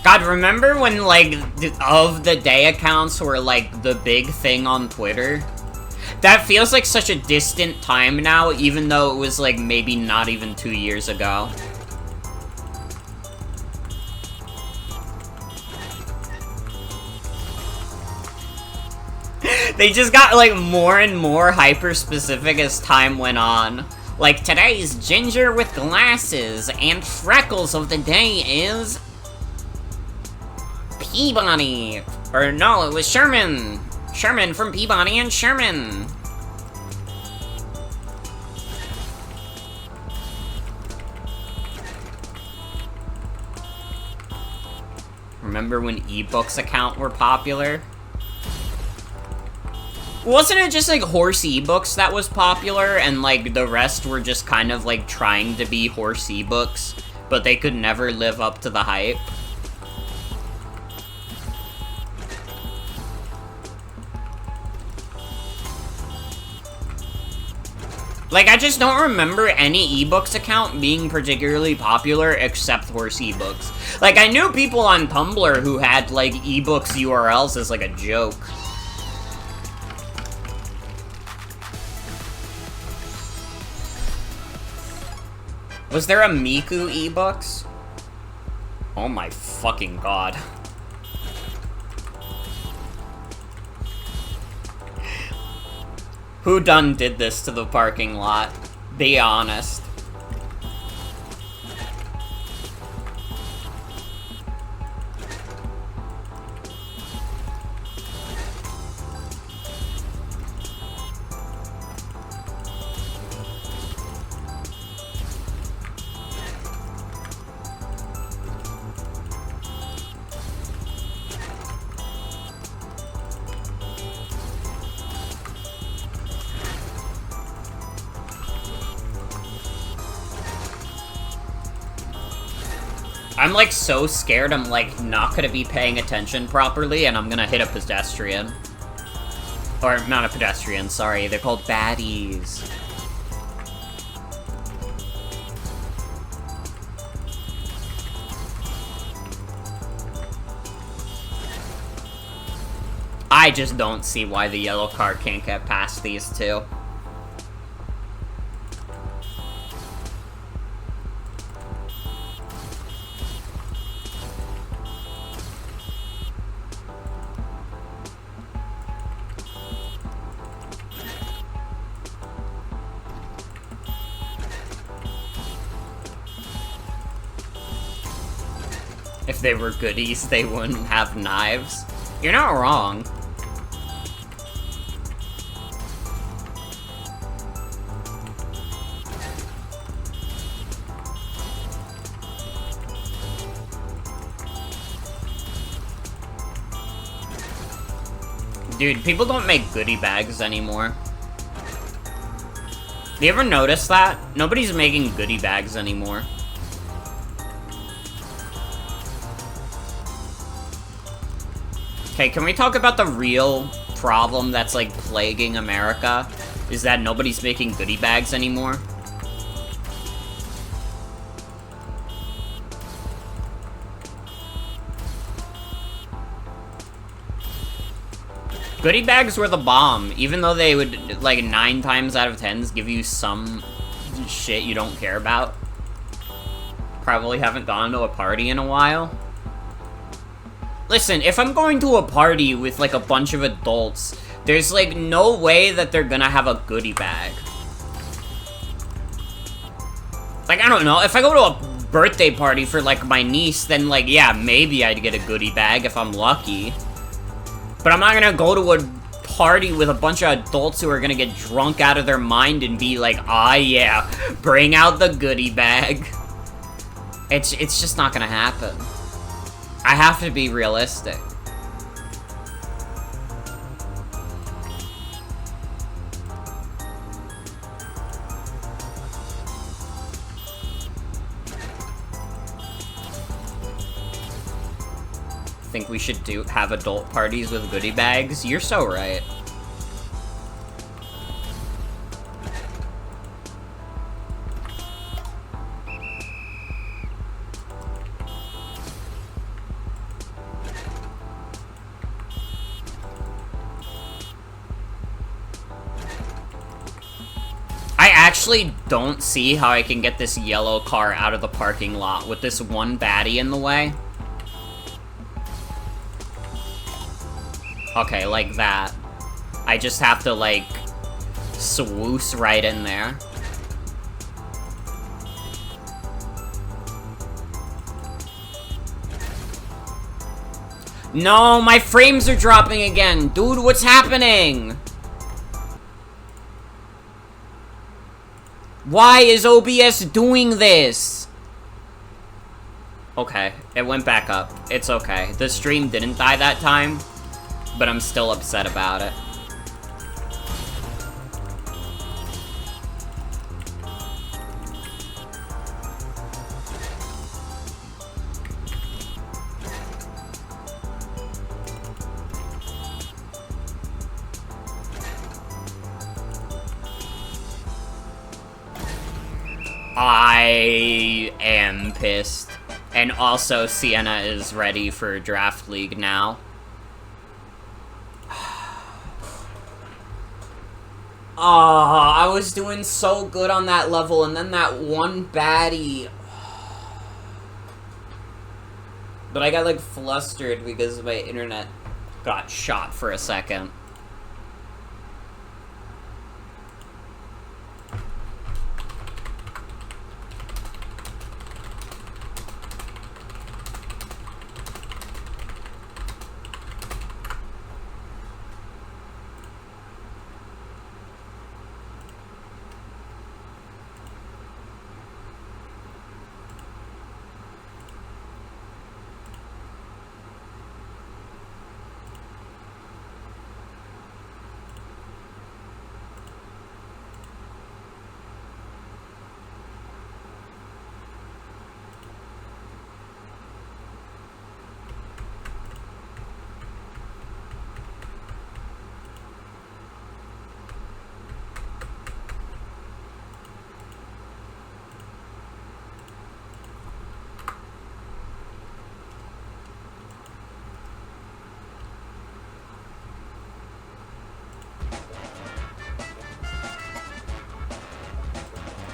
Speaker 1: God, remember when, like, of the day accounts were, like, the big thing on Twitter? That feels like such a distant time now, even though it was, like, maybe not even 2 years ago. They just got, like, more and more hyper-specific as time went on. Like, today's ginger with glasses and freckles of the day is... Peabody. Or no, it was Sherman. Sherman from Peabody and Sherman. Remember when eBooks account were popular? Wasn't it just like horse ebooks that was popular and like the rest were just kind of like trying to be horse ebooks, but they could never live up to the hype? Like, I just don't remember any ebooks account being particularly popular except horse ebooks. Like, I knew people on Tumblr who had, like, ebooks URLs as, like, a joke. Was there a Miku ebooks? Oh my fucking god. Who done did this to the parking lot? Be honest. I'm, like, so scared I'm, like, not gonna be paying attention properly, and I'm gonna hit a pedestrian. Or, not a pedestrian, sorry. They're called baddies. I just don't see why the yellow car can't get past these two. If they were goodies, they wouldn't have knives. You're not wrong. Dude, people don't make goodie bags anymore. You ever notice that? Nobody's making goodie bags anymore. Okay, can we talk about the real problem that's, like, plaguing America? Is that nobody's making goodie bags anymore? Goodie bags were the bomb, even though they would, like, 9 times out of 10 give you some shit you don't care about. Probably haven't gone to a party in a while. Listen, if I'm going to a party with, like, a bunch of adults, there's, like, no way that they're gonna have a goodie bag. Like, I don't know, if I go to a birthday party for, like, my niece, then, like, yeah, maybe I'd get a goodie bag if I'm lucky. But I'm not gonna go to a party with a bunch of adults who are gonna get drunk out of their mind and be like, ah, yeah, bring out the goodie bag. It's just not gonna happen. I have to be realistic. Think we should have adult parties with goodie bags? You're so right. I actually don't see how I can get this yellow car out of the parking lot with this one baddie in the way. Okay, like that. I just have to, like, swoosh right in there. No, my frames are dropping again! Dude, what's happening? Why is OBS doing this? Okay, it went back up. It's okay. The stream didn't die that time, but I'm still upset about it. I am pissed. And also, Sienna is ready for Draft League now. I was doing so good on that level, and then that one baddie. But I got, like, flustered because my internet got shot for a second.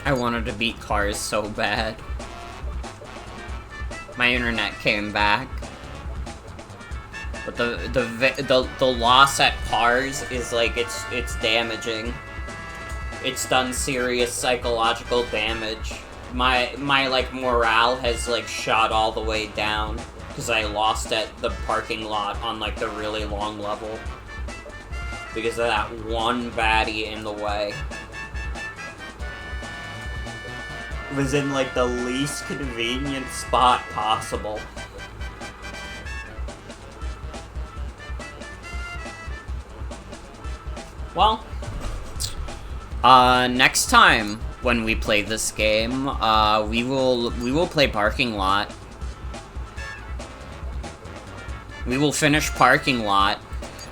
Speaker 1: I wanted to beat Cars so bad. My internet came back. But the loss at Cars is like, it's damaging. It's done serious psychological damage. My like morale has like shot all the way down because I lost at the parking lot on like the really long level because of that one baddie in the way. It was in like the least convenient spot possible. Well, next time when we play this game, we will play Parking Lot. We will finish Parking Lot.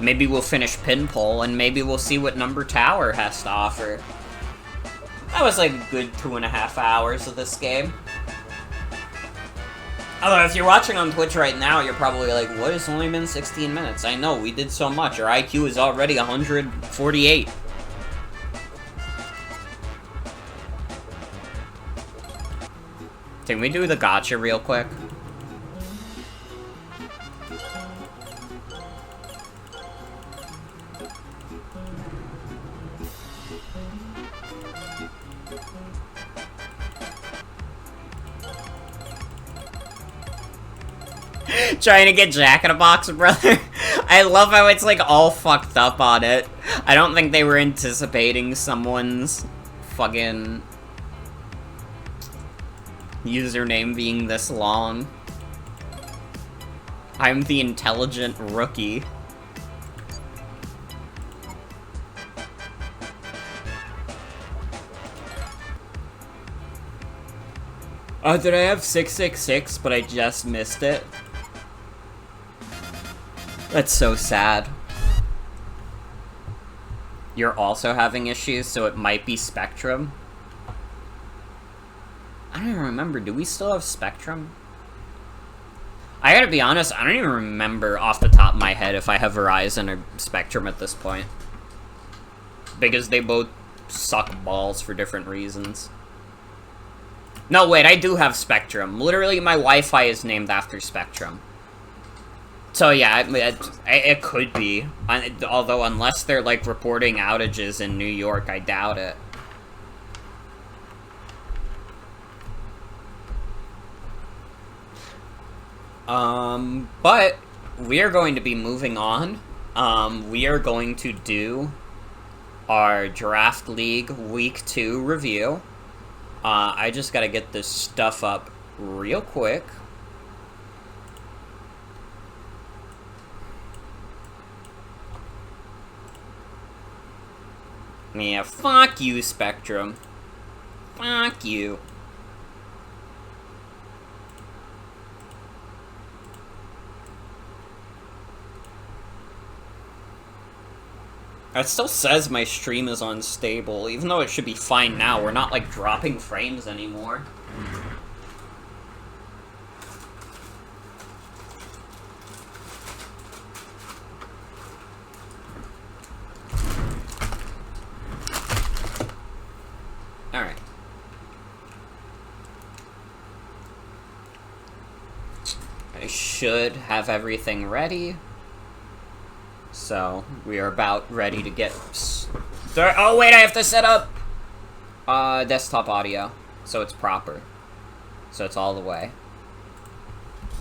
Speaker 1: Maybe we'll finish Pinpole, and maybe we'll see what Number Tower has to offer. That was like a good 2.5 hours of this game. Although, if you're watching on Twitch right now, you're probably like, what, it's only been 16 minutes? I know, we did so much. Our IQ is already 148. Can we do the gacha real quick? Trying to get Jack in a Box, brother. I love how it's like all fucked up on it. I don't think they were anticipating someone's fucking username being this long. I'm the intelligent rookie. Did I have 666, but I just missed it? That's so sad. You're also having issues, so it might be Spectrum. I don't even remember. Do we still have Spectrum? I gotta be honest, I don't even remember off the top of my head if I have Verizon or Spectrum at this point. Because they both suck balls for different reasons. No, wait, I do have Spectrum. Literally, my Wi-Fi is named after Spectrum. So yeah, it could be. Although, unless they're, like, reporting outages in New York, I doubt it. But we are going to be moving on. We are going to do our Draft League Week 2 review. I just gotta get this stuff up real quick. Yeah, fuck you, Spectrum. Fuck you. It still says my stream is unstable, even though it should be fine now. We're not, like, dropping frames anymore. Alright. I should have everything ready. So, we are about ready to get... Oh, wait, I have to set up... desktop audio. So it's proper. So it's all the way.